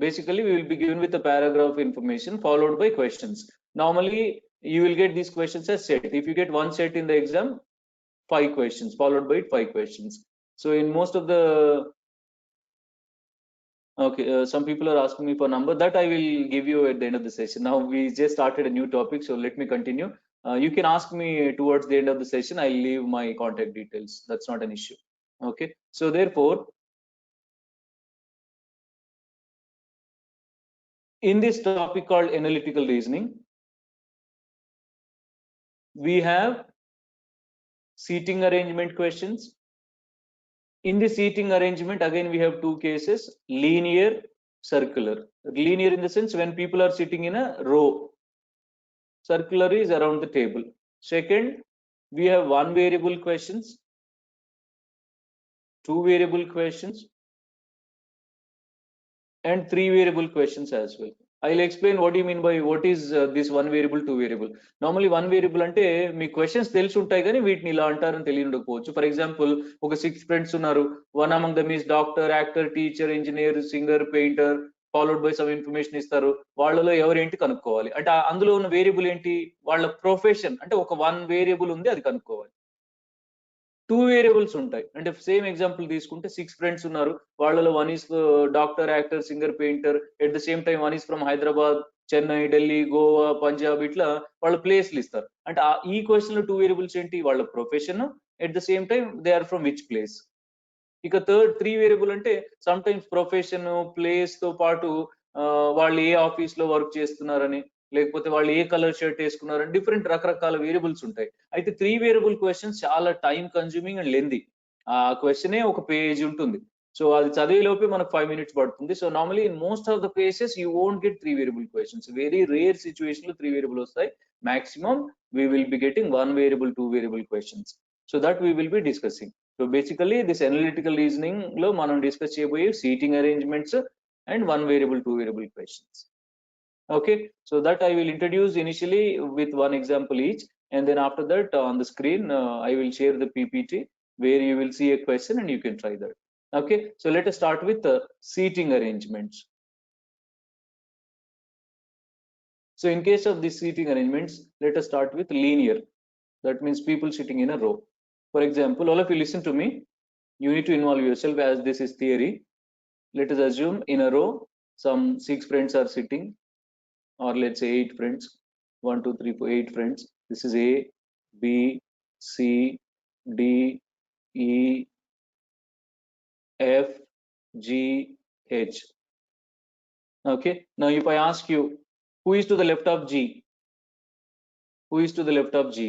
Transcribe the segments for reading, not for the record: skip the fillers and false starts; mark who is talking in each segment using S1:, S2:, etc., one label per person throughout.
S1: Basically, we will be given with a paragraph information followed by questions. Normally, you will get these questions as set. If you get one set in the exam, 5 questions followed by 5 questions. So in most of the okay, some people are asking me for number that I will give you at the end of the session. Now we just started a new topic, so let me continue. You can ask me towards the end of the session. I'll leave my contact details. That's not an issue. Okay, so therefore, in this topic called analytical reasoning, we have seating arrangement questions. In the seating arrangement, again, we have 2 cases: linear, circular. Linear in the sense when people are sitting in a row. Circular is around the table. Second, we have 1 variable questions, 2 variable questions, and 3 variable questions as well. I'll explain what do you mean by what is this 1 variable, 2 variable. Normally 1 variable ante me questions తెలిసి ఉంటాయి కానీ వీటిని ఇలా అంటారని తెలియకపోవచ్చు. For example, ఒక 6 friends ఉన్నారు. One among dum is doctor, actor, teacher, engineer, singer, painter, followed by some information ఇస్తారు. వాళ్ళలో ఎవరేంటి కనుక్కోవాలి. అంటే అందులో ఉన్న వేరియబుల్ ఏంటి? వాళ్ళ ప్రొఫెషన్. అంటే ఒక 1 వేరియబుల్ ఉంది, అది కనుక్కోవాలి. 2 వేరియబుల్స్ ఉంటాయి. అంటే సేమ్ ఎగ్జాంపుల్ తీసుకుంటే 6 ఫ్రెండ్స్ ఉన్నారు. వాళ్ళలో 1 is doctor, actor, singer, painter. At the same time 1 is from Hyderabad, Chennai, Delhi, Goa, Punjab. ఇట్లా వాళ్ళ ప్లేస్లు ఇస్తారు. అంటే ఈ క్వశ్చన్ లో 2 వేరియబుల్స్ ఏంటి? వాళ్ళ profession, at the same time they are from which place. ఇక థర్డ్ 3 వేరియబుల్ అంటే సమ్ టైమ్స్ ప్రొఫెషన్, ప్లేస్ తో పాటు వాళ్ళు ఏ ఆఫీస్ లో వర్క్ చేస్తున్నారని, లేకపోతే వాళ్ళు ఏ కలర్ షర్ట్ వేసుకున్నారని, డిఫరెంట్ రకరకాల వేరియబుల్స్ ఉంటాయి. అయితే 3 వేరియబుల్ క్వశ్చన్స్ చాలా టైం కన్జ్యూమింగ్ అండ్ లెంది. ఆ క్వశ్చనే ఒక పేజ్ ఉంటుంది. సో అది చదివే లోపే మనకు 5 minutes పడుతుంది. So normally in most of the cases you won't get 3 variable questions. Very rare situation లో 3 వేరియబుల్ వస్తాయి. Maximum we will be getting 1 variable, 2 variable questions. So that we will be discussing. So basically this analytical reasoning lo manam discuss cheyaboye seating arrangements and 1 variable, 2 variable questions. Okay, so that I will introduce initially with one example each, and then after that on the screen I will share the PPT where you will see a question and you can try that. Okay, so let us start with seating arrangements. So in case of these seating arrangements, let us start with linear. That means people sitting in a row. For example, all of you listen to me. You need to involve yourself as this is theory. Let us assume in a row some 6 friends are sitting, or let's say 8 friends. 1, 2, 3, 4, 8 friends. This is A, B, C, D, E, F, G, H. Okay, now if I ask you who is to the left of G, who is to the left of G,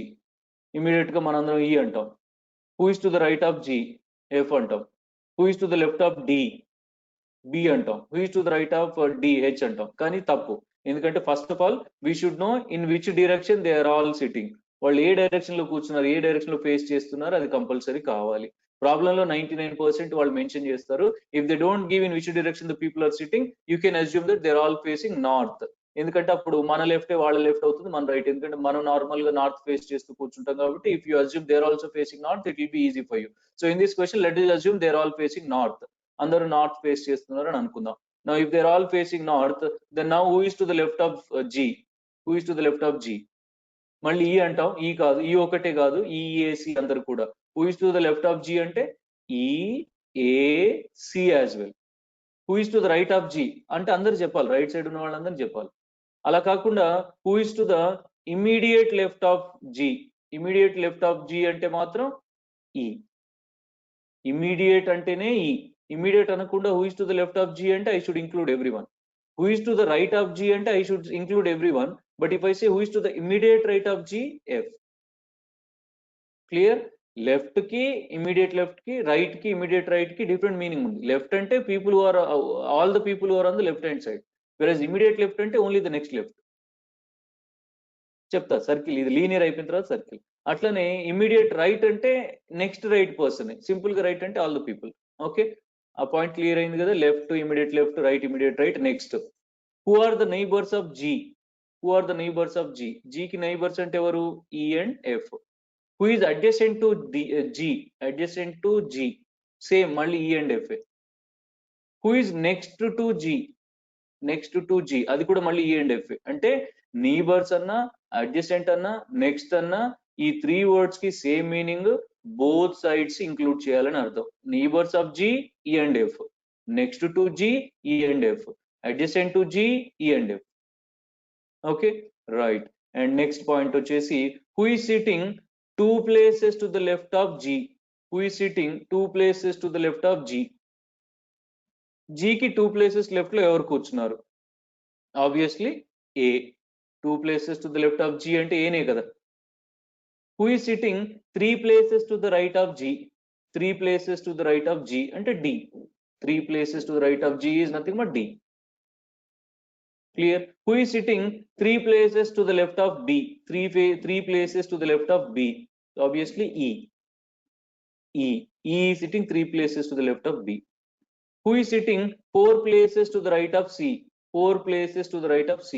S1: immediate గా మనందరం E అంటాం. Who is to the right of G, F అంటాం. Who is to the left of D, B అంటాం. Who is to the right of D, H అంటాం. కానీ తప్పు. ఎందుకంటే first of all we should know in which direction they are all sitting. వాళ్ళు ఏ direction లో కూర్చున్నారు, ఏ డైరెక్షన్ లో ఫేస్ చేస్తున్నారు, అది కంపల్సరీ కావాలి. ప్రాబ్లమ్ లో 99% వాళ్ళు మెన్షన్ చేస్తారు. If they don't give in which direction the people are sitting, you can assume that they are all facing north. ఎందుకంటే అప్పుడు మన లెఫ్ట్ వాళ్ళ లెఫ్ట్ అవుతుంది, మన రైట్. ఎందుకంటే మనం నార్మల్ గా నార్త్ ఫేస్ చేస్తూ కూర్చుంటాం కాబట్టి if you assume they are also facing north, it will be easy for you. So in this question let us assume they are all facing north. అందరూ north face చేస్తున్నారు అని అనుకుందాం. Now if they are all facing north, then now who is to the left of G? Who is to the left of G? మళ్ళీ ఈ అంటాం. ఈ కాదు, ఈ ఒకటే కాదు, ఈఏసి అందరు కూడా. Who is to the left of G అంటే EAC as well. Who is to the right of G అంటే అందరు చెప్పాలి, రైట్ సైడ్ ఉన్న వాళ్ళందరూ చెప్పాలి. అలా కాకుండా who is to the immediate left of G? Immediate left of G అంటే మాత్రం E. ఇమీడియట్ అంటేనే E. ఇమీడియట్ అనకుండా who is to the left of G అంటే I should include everyone. Who is to the right of G అంటే I should include everyone. But if I say who is to the immediate right of G, F. Clear? Left కి, immediate left కి, right కి, immediate right కి different meaning ఉంది. Left అంటే people who are all the people who are on the left hand side, versus immediate left అంటే only the next left. చెప్తా, circle ఇది linear అయిపోయిన తర్వాత సర్కిల్. అట్లనే ఇమీడియట్ రైట్ అంటే నెక్స్ట్ రైట్ పర్సన్, సింపుల్ గా రైట్ అంటే ఆల్ ద పీపుల్. ఓకే, ఆ పాయింట్ క్లియర్ అయింది కదా. Left immediate left, right immediate right. Next, who are the neighbours of G? Who are the neighbours of G? G కి neighbours అంటే ఎవరు? E and F. Who is adjacent to G? Adjacent to G, same మళ్ళీ E and F. Who is next to G? Next to G, అది కూడా మళ్ళీ E and F. అంటే neighbours అన్నా, adjacent అన్నా, నెక్స్ట్ అన్నా, ఈ 3 వర్డ్స్ కి same meaning, both sides include చేయాలని అర్థం. Neighbours of G, E and F, next to G, E and F, adjacent to G, E and F. Okay, right. And next point వచ్చేసి who is sitting 2 places to the left of G. Who is sitting 2 places to the left of G? G కి 2 places left లో ఎవరు కూర్చున్నారు? Obviously A. 2 places to the left of G అంటే ఏనే కదా. Who is sitting 3 places to the right of G? 3 places to the right of G అంటే D. 3 places to the right of G is nothing but D. Clear? Who is sitting 3 places to the left of B? 3 places to the left of B. Obviously E. E. E is sitting 3 places to the left of B. Who is sitting 4 places to the right of C? 4 places to the right of C.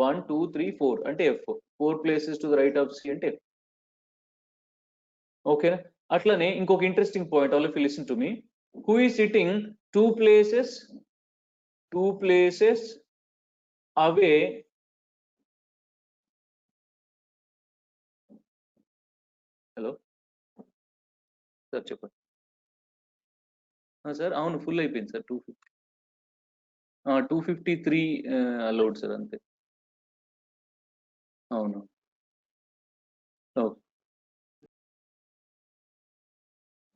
S1: 1, 2, 3, 4 అంటే F. 4 places to the right of C అంటే F. Okay. అట్లనే ఇంకొక interesting point, all of you listen to me. Who is sitting 2 places away hello sir చెప్పండి. Sir అవును, full అయిపోయింది sir. 253 allowed sir, అంతే. అవును, okay,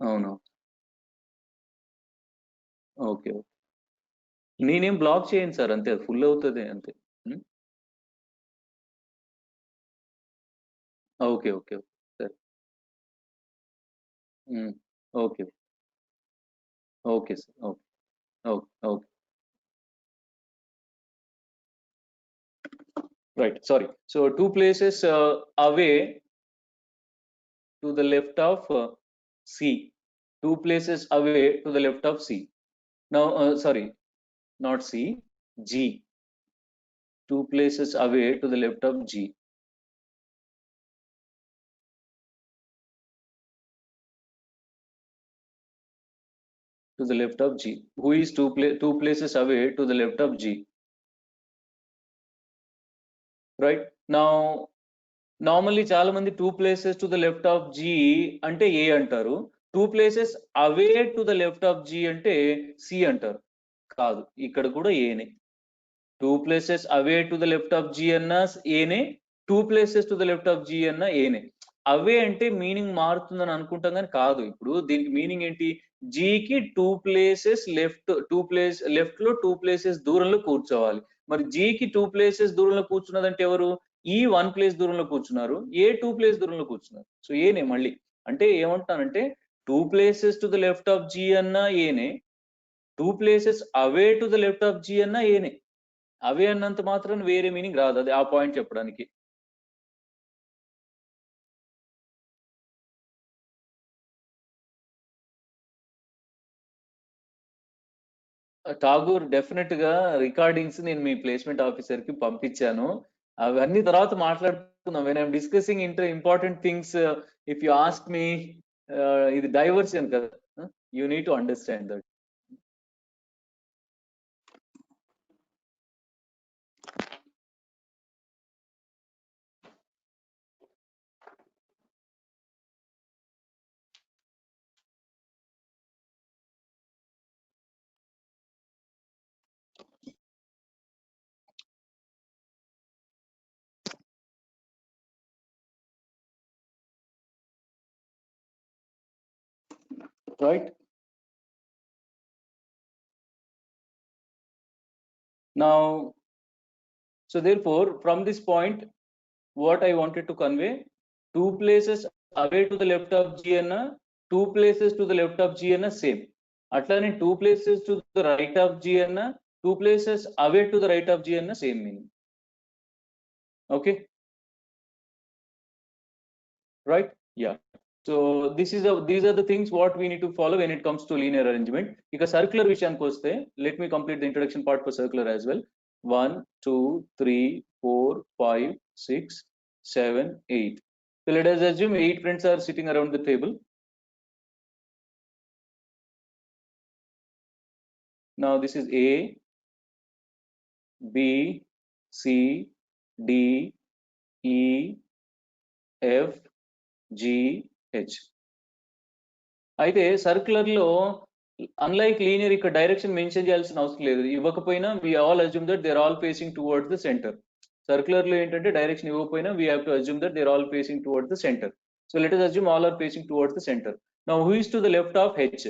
S1: అవును, ఓకే. నేనేం బ్లాక్ చేయను సార్, అంతే, ఫుల్ అవుతుంది అంతే. ఓకే, ఓకే, సరే. Okay, okay sir, okay, okay, okay. Right, sorry. So 2 places away to the left of C. 2 places away to the left of C. Now, sorry, not C, G. 2 places away to the left of G. To the left of G. Who is 2 places away to the left of G? Right. Now, normally చాలా మంది 2 places to the left of G అంటే A అంటారు. 2 places away to the left of G అంటే C అంటారు. కాదు, ఇక్కడ కూడా ఏనే. 2 places away to the left of G అన్నా ఏనే, 2 places to the left of G అన్నా ఏనే. అవే అంటే మీనింగ్ మారుతుందని అనుకుంటాం కానీ కాదు. ఇప్పుడు దీనికి మీనింగ్ ఏంటి? G కి 2 places లెఫ్ట్ లో 2 places దూరంలో కూర్చోవాలి. మరి G కి 2 places దూరంలో కూర్చున్నదంటే ఎవరు? ఈ 1 place దూరంలో కూర్చున్నారు, ఏ 2 place దూరంలో కూర్చున్నారు. సో ఏనే మళ్ళీ అంటే ఏమంటానంటే 2 places to the left of G అన్నా ఏనే, 2 places away to the left of G అన్నా ఏనే. అవే అన్నంత మాత్రం వేరే మీనింగ్ రాదు. అది ఆ పాయింట్ చెప్పడానికి. ఠాగూర్ డెఫినెట్ గా రికార్డింగ్స్ నేను మీ ప్లేస్మెంట్ ఆఫీసర్ కి పంపించాను. అవన్నీ తర్వాత మాట్లాడుకుందాం. When I'm discussing important things, if you ask me, ఇది డైవర్షన్ కదా, you need to understand that. Right? Now, so therefore, from this point, what I wanted to convey, 2 places away to the left of G అన్న, 2 places to the left of G అన్న same. అట్లానే 2 places to the right of G అన్న, 2 places away to the right of G అన్న same meaning. Okay, right? Yeah. So these are the things what we need to follow when it comes to linear arrangement. ఇక circular విషయానికి వస్తే, let me complete the introduction part for circular as well. 1, 2, 3, 4, 5, 6, 7, 8. So let us assume 8 friends are sitting around the table. Now this is A, B, C, D, E, F, G, H. అయితే circular లో unlike linear ఇక్కడ direction mention చేయాల్సిన అవసరం లేదు, ఇవ్వకపోయినా we all assume that they are all facing towards the centre. Circular లో ఏంటంటే direction ఇవ్వకపోయినా we have to assume that they are all facing towards the centre. So let us assume all are facing towards the center. Now who is to the left of H?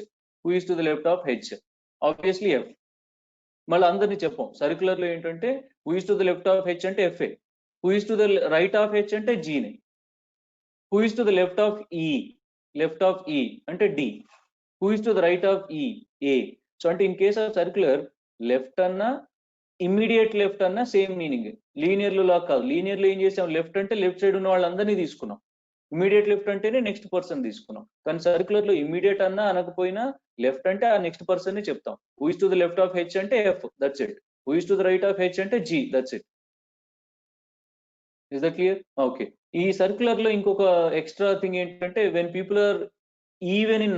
S1: Who is to the left of H? Obviously F. మళ్ళీ అందరినీ చెప్పాం, circular లో ఏంటంటే who is to the left of H అంటే F. Who is to the right of H అంటే G ని. Who is to the left of E? Left of E అంటే D. Who is to the right of E? A. So అంటే in case of circular left అన్నా immediate left అన్నా same meaning. Linear లో లాగా కాదు, linear లో ఏం చేసాం, లెఫ్ట్ అంటే లెఫ్ట్ సైడ్ ఉన్న వాళ్ళందరినీ తీసుకున్నాం, ఇమ్మీడియట్ లెఫ్ట్ అంటేనే నెక్స్ట్ పర్సన్ తీసుకున్నాం. కానీ సర్క్యులర్ లో ఇమ్మీడియట్ అన్నా అనకపోయినా లెఫ్ట్ అంటే ఆ నెక్స్ట్ పర్సన్ ని చెప్తాం. Who is to the left of H అంటే F, that's it. Who is to the right of H అంటే G, that's it. Is the clear? Okay. ఈ సర్క్యులర్ లో ఇంకొక ఎక్స్ట్రా థింగ్ ఏంటంటే when people are even in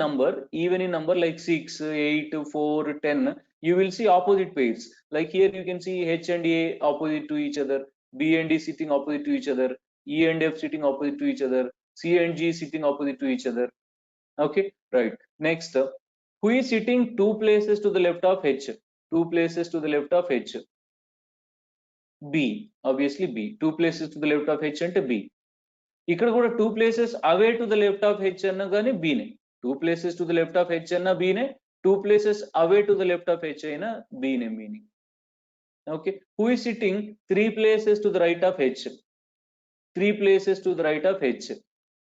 S1: number like 6, 8, 4, 10, you will see opposite pairs. Like here you can see H and A opposite to each other, B and D sitting opposite to each other, E and F sitting opposite to each other, C and G sitting opposite to each other. Okay, right. Next, who is sitting 2 places to the left of H? 2 places to the left of H. B, obviously B. 2 places to the left of H అంటే B. ఇక్కడ కూడా 2 places away to the left of H అన్న కానీ B నే. 2 places to the left of H అన్న B నే, 2 places away to the left of H అయినా B నే meaning. Okay. Who is sitting 3 places to the right of H? 3 places to the right of H.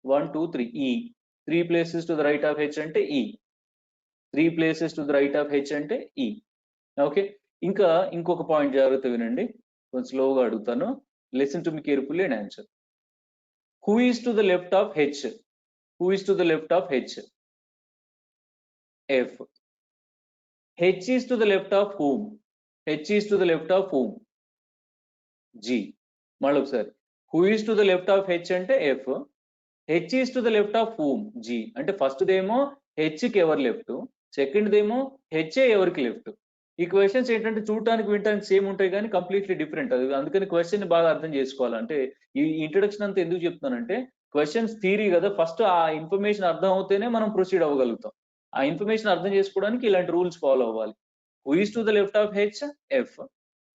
S1: 1, 2, 3. E. 3 places to the right of H అంటే E. 3 places to the right of H అంటే E. Okay. ఇంకా ఇంకొక point జాగ్రత్త వినండి, కొంచెం స్లోగా అడుగుతాను. Listen to me carefully and answer. Who is to the left of H? Who is to the left of H? F. H is to the left of whom? H is to the left of whom? G. మళ్ళీ ఒకసారి, who is to the left of H అంటే F. H is to the left of whom? G. అంటే first దేమో H కి ఎవరు left, second దేమో H ఎవరికి left. ఈ questions ఏంటంటే చూడటానికి వినటానికి సేమ్ ఉంటాయి కానీ కంప్లీట్లీ డిఫరెంట్. అది అందుకని క్వశ్చన్ బాగా అర్థం చేసుకోవాలంటే ఈ ఇంట్రడక్షన్ అంతా ఎందుకు చెప్తున్నానంటే క్వశ్చన్స్ థియరీ కదా, ఫస్ట్ ఆ ఇన్ఫర్మేషన్ అర్థం అవుతేనే మనం ప్రొసీడ్ అవ్వగలుగుతాం. ఆ ఇన్ఫర్మేషన్ అర్థం చేసుకోవడానికి ఇలాంటి రూల్స్ ఫాలో అవ్వాలి. Who is to the left of H? F.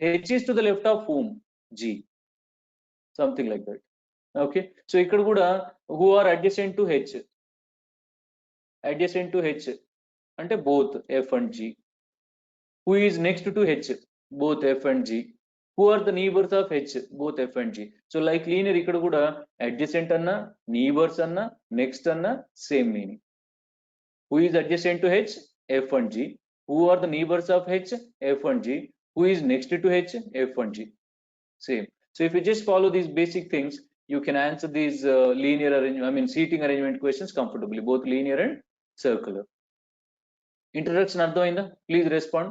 S1: H is to the left of whom? G. Something like that. Okay. So ఇక్కడ కూడా who are adjacent to H? Adjacent to H అంటే both F and G. Who is next to H? Both F and G. Who are the neighbors of H? Both F and G. So like linear ikkada kuda adjacent anna, neighbors anna, next anna same meaning. Who is adjacent to H? F and G. Who are the neighbors of H? F and G. Who is next to H? F and G. Same. So if you just follow these basic things, you can answer these linear arrangement, seating arrangement questions comfortably, both linear and circular. Introduction ardhamainda? Please respond.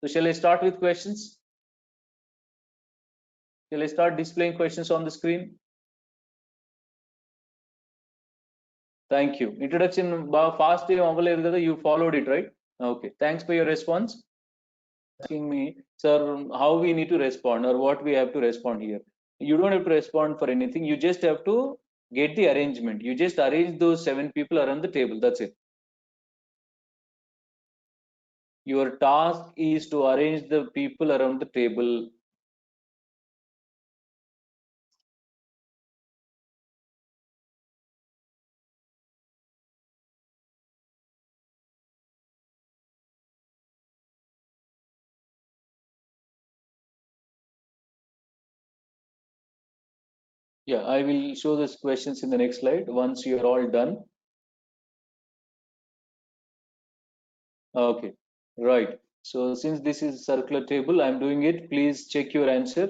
S1: So shall I start with questions? Shall I start displaying questions on the screen? Thank you. Introduction fast avvaladu kada, you followed it, right? Okay. Thanks for your response. Asking me, sir, how we need to respond or what we have to respond here. You don't have to respond for anything. You just have to get the arrangement. You just arrange those 7 people around the table. That's it. Your task is to arrange the people around the table. Yeah, I will show these questions in the next slide once you are all done. Okay, right. So since this is circular table, I'm doing it. Please check your answer.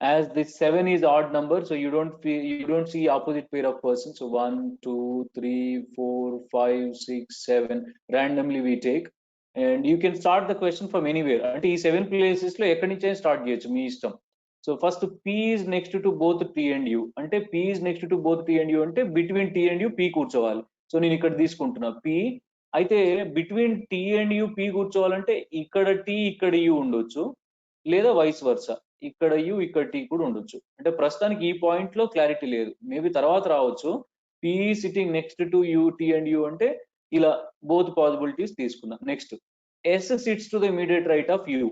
S1: As this 7 is odd number, so you don't see opposite pair of persons. So 1, 2, 3, 4, 5, 6, 7 randomly we take, and you can start the question from anywhere. Ante ee 7 places lo ekkadi nunchi start cheyochu మీ ఇష్టం. So first P is next to both T and U. Ante P is next to both T and U ante between T and U P కూర్చోవాలి. So నేను ఇక్కడ తీసుకుంటున్నా P. అయితే between T and U P కూర్చోవాలంటే ఇక్కడ T ఇక్కడ U ఉండొచ్చు, లేదా vice versa. ఇక్కడ యు ఇక్కడ టీ కూడా ఉండొచ్చు. అంటే ప్రస్తుతానికి ఈ పాయింట్ లో క్లారిటీ లేదు, మేబీ తర్వాత రావచ్చు. P is sitting next to U T and U అంటే ఇలా బోత్ పాసిబిలిటీస్ తీసుకున్నా. Next S sits to the immediate right of U.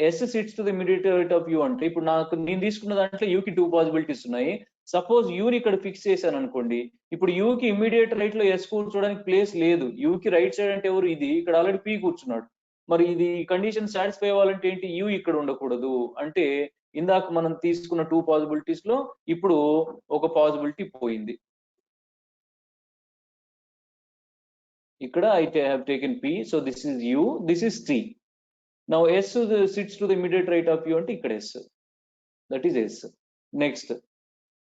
S1: S sits to the immediate right of U అంటే ఇప్పుడు నాకు నేను తీసుకున్న దాంట్లో యూకి టూ పాసిబిలిటీస్ ఉన్నాయి. సపోజ్ యూని ఇక్కడ ఫిక్స్ చేశాను అనుకోండి, ఇప్పుడు యూకి ఇమీడియట్ రైట్ లో ఎస్ కూర్చోడానికి ప్లేస్ లేదు. యూకి రైట్ సైడ్ అంటే ఎవరు, ఇది ఇక్కడ ఆల్రెడీ పీ కూర్చున్నాడు. మరి ఇది కండిషన్ సాటిస్ఫై అవ్వాలంటే ఏంటి, యూ ఇక్కడ ఉండకూడదు అంటే ఇందాక మనం తీసుకున్న టూ పాసిబిలిటీస్ లో ఇప్పుడు ఒక పాసిబిలిటీ పోయింది. ఇక్కడ I have taken P, so this is U, this is T. Now S sits to the immediate right of U అంటే ఇక్కడ S, that is S. Next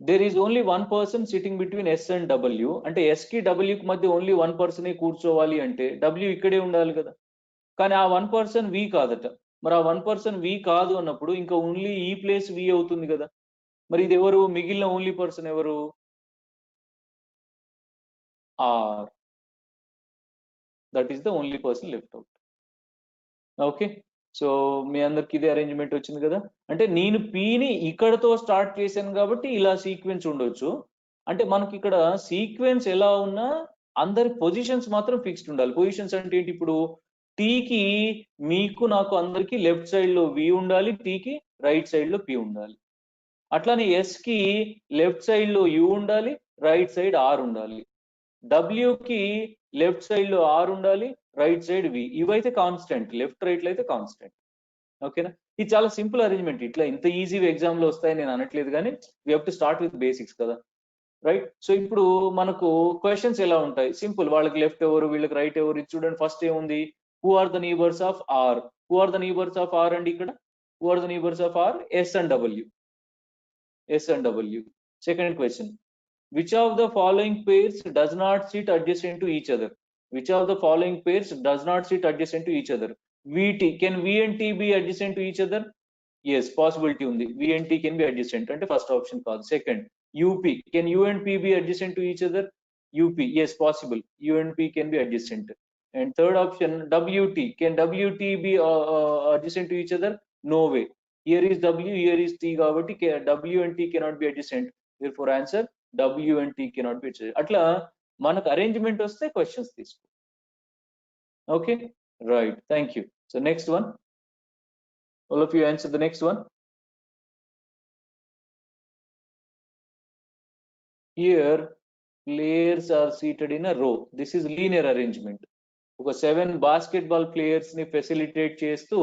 S1: there is only one person sitting between S and W అంటే S కి W కి మధ్య only one పర్సనే కూర్చోవాలి అంటే W ఇక్కడే ఉండాలి కదా. కానీ ఆ వన్ పర్సన్ వి కాదట. మరి ఆ వన్ పర్సన్ వి కాదు అన్నప్పుడు ఇంకా ఓన్లీ ఈ ప్లేస్ వి అవుతుంది కదా. మరి ఇది ఎవరు, మిగిలిన ఓన్లీ పర్సన్ ఎవరు, R. That is the only person left out. Okay, so మీ అందరికి ఇదే అరేంజ్మెంట్ వచ్చింది కదా. అంటే నేను పీని ఇక్కడతో స్టార్ట్ చేశాను కాబట్టి ఇలా సీక్వెన్స్ ఉండొచ్చు. అంటే మనకి ఇక్కడ సీక్వెన్స్ ఎలా ఉన్నా అందరి పొజిషన్స్ మాత్రం ఫిక్స్డ్ ఉండాలి. పొజిషన్స్ అంటే ఏంటి, ఇప్పుడు టీకి మీకు నాకు అందరికి లెఫ్ట్ సైడ్ లో వి ఉండాలి, టీకి రైట్ సైడ్ లో పి ఉండాలి. అట్లానే ఎస్ కి లెఫ్ట్ సైడ్ లో యు ఉండాలి, రైట్ సైడ్ ఆర్ ఉండాలి. డబ్ల్యూకి లెఫ్ట్ సైడ్ లో ఆర్ ఉండాలి, రైట్ సైడ్ వి. ఇవైతే కాన్స్టెంట్, లెఫ్ట్ రైట్ లో అయితే కాన్స్టెంట్. ఓకేనా, ఇది చాలా సింపుల్ అరేంజ్మెంట్. ఇట్లా ఇంత ఈజీగా ఎగ్జామ్ లో వస్తాయని నేను అనట్లేదు, కానీ we have to start with basics కదా. రైట్, సో ఇప్పుడు మనకు క్వశ్చన్స్ ఎలా ఉంటాయి, సింపుల్. వాళ్ళకి లెఫ్ట్ ఎవరు, వీళ్ళకి రైట్ ఎవరు. ఇది చూడండి, ఫస్ట్ ఏముంది, who are the neighbours of R. Who are the neighbours of R అండి ఇక్కడ, who are the neighbours of R, S and W. S and W. Second question, which of the following pairs does not sit adjacent to each other? Which of the following pairs does not sit adjacent to each other? VT, can V and T be adjacent to each other? Yes, possibility undi. V and T can be adjacent ante first option kaadu. Second, UP, can U and P be adjacent to each other? UP, yes, possible. U and P can be adjacent. And third option, WT, can WT be adjacent to each other? No way. Here is W, here is T kabatti W and T cannot be adjacent. Therefore answer W and T cannot be adjacent. అట్లా మనకు arrangement వస్తే questions తీసుకో. Okay, right, thank you. So next one, all of you answer the next one. Here players are seated in a row. This is linear arrangement. ఒక 7 basketball players ని facilitate చేస్తూ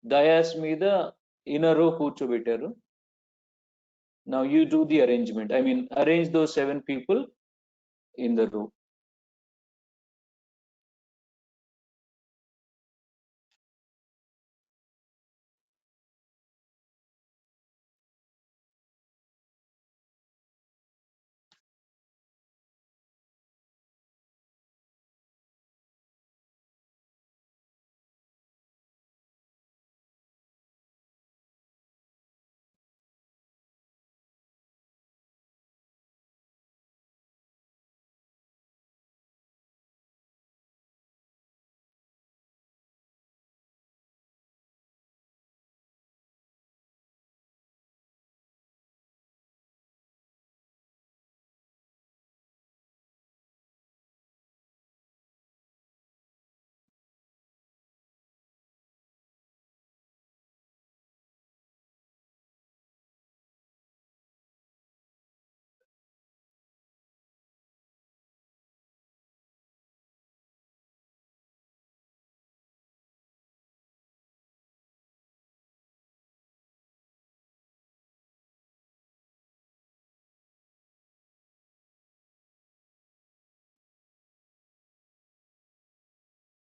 S1: dais మీద in a row కూర్చోబెట్టారు. Now you do the arrangement, I mean arrange those 7 people in the row.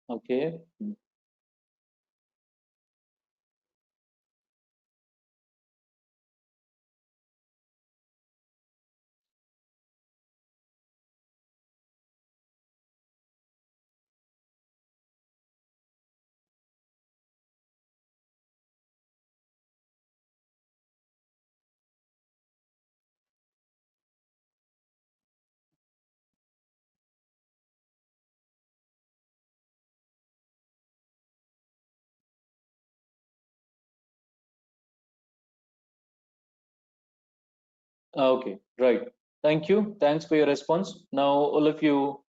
S1: Okay, Okay, right. Thank you. Thanks for your response. Now, all of you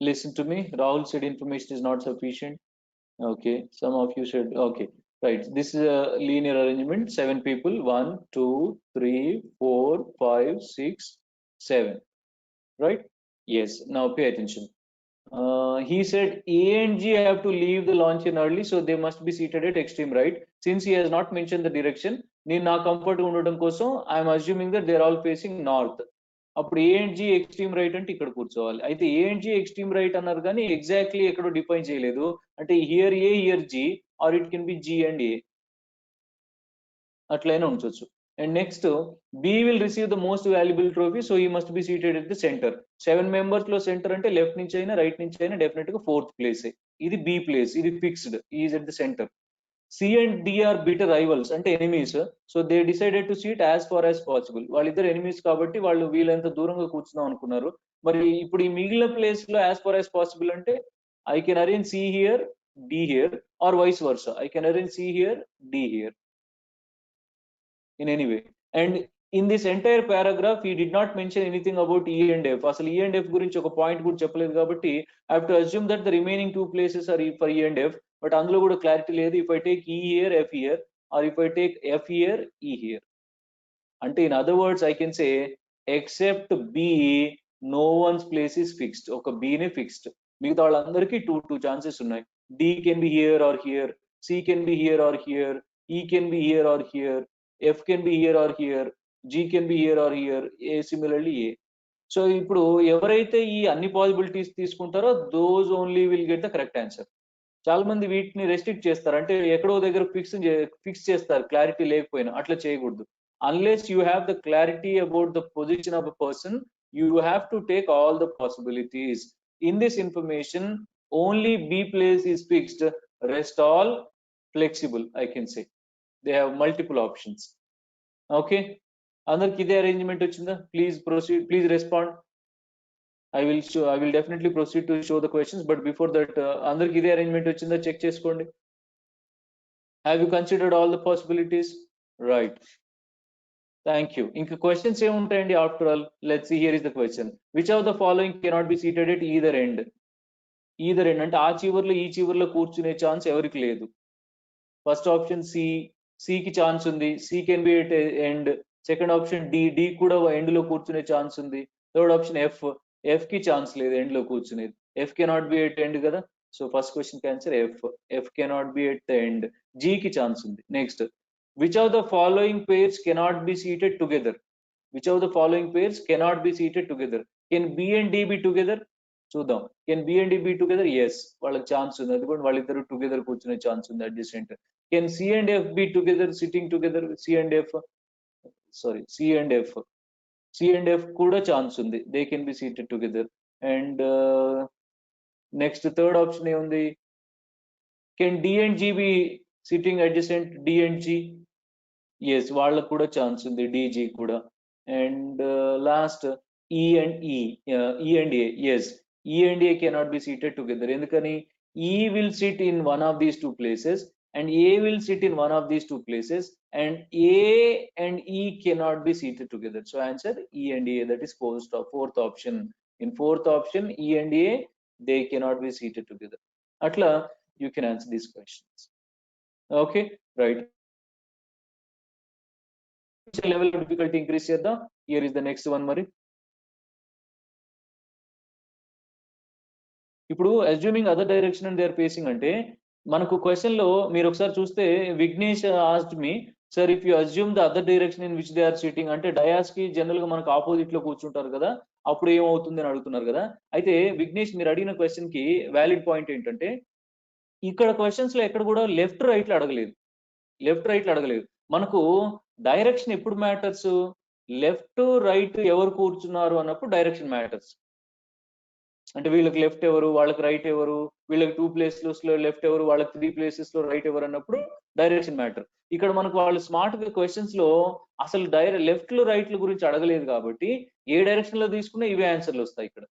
S1: listen to me. Rahul said information is not sufficient. Okay, some of you said, okay, right. This is a linear arrangement. 7 people. 1, 2, 3, 4, 5, 6, 7. Right? Yes. Now pay attention. He said A and G have to leave the launch in early, so they must be seated at extreme right. Since he has not mentioned the direction, నేను నా comfort ఉండడం కోసం I'm assuming that they are all facing north. అప్పుడు A and G extreme right అంటే ఇక్కడ కూర్చోవాలి. అయితే A and G extreme right అన్నారు కానీ ఎగ్జాక్ట్లీ ఎక్కడో డిఫైన్ చేయలేదు. అంటే here A here G or it can be G and A, అట్లయినా ఉంచవచ్చు. And next B will receive the most valuable trophy, so E must be seated at the centre. 7 members లో centre అంటే left నుంచి అయినా right నుంచి అయినా definite గా 4th place. ఇది బి ప్లేస్, ఇది fixed, is at the centre. C and D are bitter rivals అంటే enemies, so they decided to seat as far as possible. వాళ్ళిద్దరు ఎనిమీస్ కాబట్టి వాళ్ళు వీళ్ళంత దూరంగా కూర్చుందాం అనుకున్నారు. మరి ఇప్పుడు ఈ మిగిలిన ప్లేస్ లో యాజ్ ఫార్ యాజ్ పాసిబుల్ అంటే I can arrange C here, D here, or vice versa. I can arrange C here, D here in any way. And in this entire paragraph he did not mention anything about E and F. అసలు E and F గురించి ఒక point కూడా చెప్పలేదు కాబట్టి I have to assume that the remaining 2 places are for E and F, but అందులో కూడా clarity లేదు. If I take E here, F here, or if I take F here, E here. అంటే in other words I can say except B no one's place is fixed. ఒక B నే fixed, మిగతా వాళ్ళందరికీ 2 chances ఉన్నాయి. D can be here or here, C can be here or here, E can be here or here, F can be here or here, G can be here or here, A similarly A. So ఇప్పుడు ఎవరైతే ఈ అన్ని possibilities తీసుకుంటారో those only will get the correct answer. చాలా మంది వీటిని restrict చేస్తారు, అంటే ఎక్కడో దగ్గర ఫిక్స్ చేస్తారు క్లారిటీ లేకపోయినా. అట్లా చేయకూడదు. Unless you have the clarity about the position of a person, you have to take all the possibilities. In this information only B place is fixed, rest all flexible I can say. They have multiple options. Okay, అందరికి ఇదే arrangement వచ్చిందా? Please proceed, please respond. I will definitely proceed to show the questions, but before that, అందరికి ఇదే arrangement వచ్చిందా check చేసుకోండి. Have you considered all the possibilities? Right. Thank you. ఇంకా questions ఏముంటాయండి after all? Let's see, here is the question. Which of the following cannot be seated at either end? Either end అంటే ఆ చివర్లో ఈ చివర్లో కూర్చునే chance ఎవరికి లేదు. ఫస్ట్ ఆప్షన్ సి, సికి ఛాన్స్ ఉంది, C can be at end. Second option D, D కూడా ఎండ్ లో కూర్చునే ఛాన్స్ ఉంది. థర్డ్ ఆప్షన్ ఎఫ్, ఎఫ్ కి ఛాన్స్ లేదు ఎండ్ లో కూర్చునేది. F cannot be at end కదా, so first question answer F. F cannot be at the end. G కి ఛాన్స్ ఉంది. Next, which of the following pairs cannot be seated together? Which of the following pairs cannot be seated together? Can B and D be together? చూద్దాం. Can B and D be together? Yes, వాళ్ళకి chance ఉంది. అది కూడా వాళ్ళిద్దరు together కూర్చునే chance ఉంది adjacent. Can C and F be together, sitting together? C and F, sorry, C and F, C and F కూడా chance ఉంది, they can be seated together. And next third option ఏముంది? Can D and G be sitting adjacent? D and G, yes, వాళ్ళకు కూడా chance ఉంది, D G కూడా. And last E and E and A, yes, E and A cannot be seated together. ఎందుకని? E will sit in one of these 2 places and A will sit in one of these 2 places, and A and E cannot be seated together. So answer E and A, that is fourth option. In fourth option, E and A, they cannot be seated together. Atla you can answer these questions. Okay, right. Level of difficulty increase chedda. Here is the next one మరి. ఇప్పుడు assuming other direction and they are facing అంటే మనకు question లో మీరు ఒకసారి చూస్తే Vignesh asked me, sir if you assume the other direction in which they are sitting, అంటే dais కి జనరల్ గా మనకు ఆపోజిట్ లో కూర్చుంటారు కదా, అప్పుడు ఏమవుతుంది అని అడుగుతున్నారు కదా. అయితే విఘ్నేష్ మీరు అడిగిన క్వశ్చన్ కి వ్యాలిడ్ పాయింట్ ఏంటంటే, ఇక్కడ క్వశ్చన్స్ లో ఎక్కడ కూడా లెఫ్ట్ రైట్ లో అడగలేదు. లెఫ్ట్ రైట్ లో అడగలేదు. మనకు డైరెక్షన్ ఎప్పుడు మ్యాటర్స్? లెఫ్ట్ రైట్ ఎవరు కూర్చున్నారు అన్నప్పుడు డైరెక్షన్ మ్యాటర్స్. అంటే వీళ్ళకి లెఫ్ట్ ఎవరు, వాళ్ళకి రైట్ ఎవరు, వీళ్ళకి 2 places లో లెఫ్ట్ ఎవరు, వాళ్ళకి 3 places లో రైట్ ఎవరు అన్నప్పుడు డైరెక్షన్ మ్యాటర్. ఇక్కడ మనకు వాళ్ళు స్మార్ట్ గా క్వశ్చన్స్ లో అసలు లెఫ్ట్ లో రైట్ గురించి అడగలేదు కాబట్టి ఏ డైరెక్షన్ లో తీసుకున్నా ఇవే ఆన్సర్లు వస్తాయి. ఇక్కడ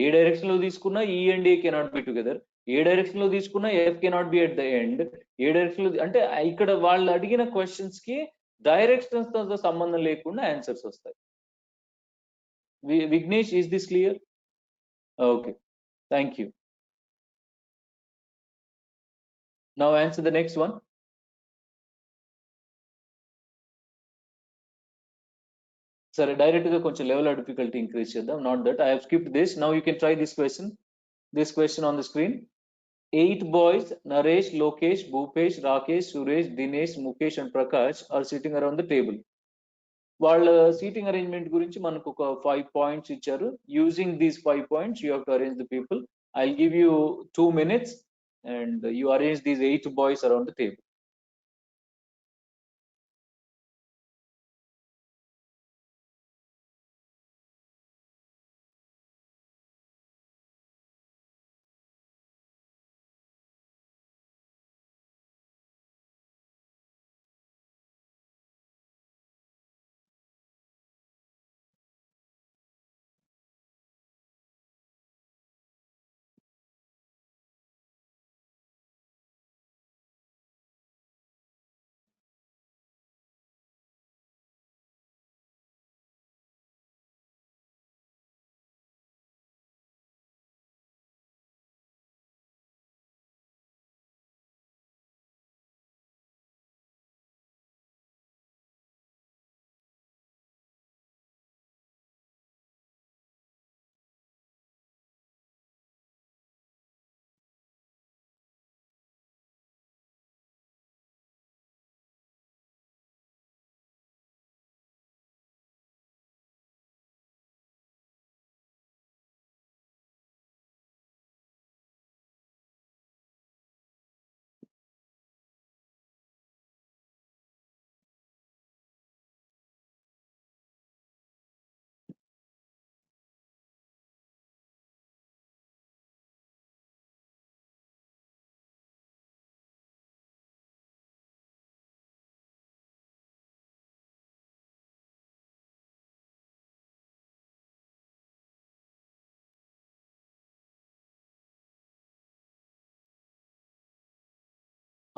S1: ఏ డైరెక్షన్ లో తీసుకున్నా ఈ and A cannot B together, A direction లో తీసుకున్నా F cannot be at the end, A direction లో అంటే ఇక్కడ వాళ్ళు అడిగిన క్వశ్చన్స్ కి డైరెక్షన్స్ తో సంబంధం లేకుండా ఆన్సర్స్ వస్తాయి. Vignesh, is this clear? Okay, thank you. Now answer the next one. సరే, డైరెక్ట్ గా కొంచెం లెవెల్ ఆఫ్ డిఫికల్టీ ఇంక్రీజ్ చేద్దాం. Not that I have skipped this. Now you can try this question. This question on the screen. 8 boys, Naresh, Lokesh, Bhupesh, Rakesh, Suresh, Dinesh, Mukesh and Prakash are sitting around the table. వాళ్ళ seating arrangement గురించి మనకు ఒక 5 points ఇచ్చారు. Using these 5 points you have to arrange the people. I will give you 2 minutes and you arrange these 8 boys around the table.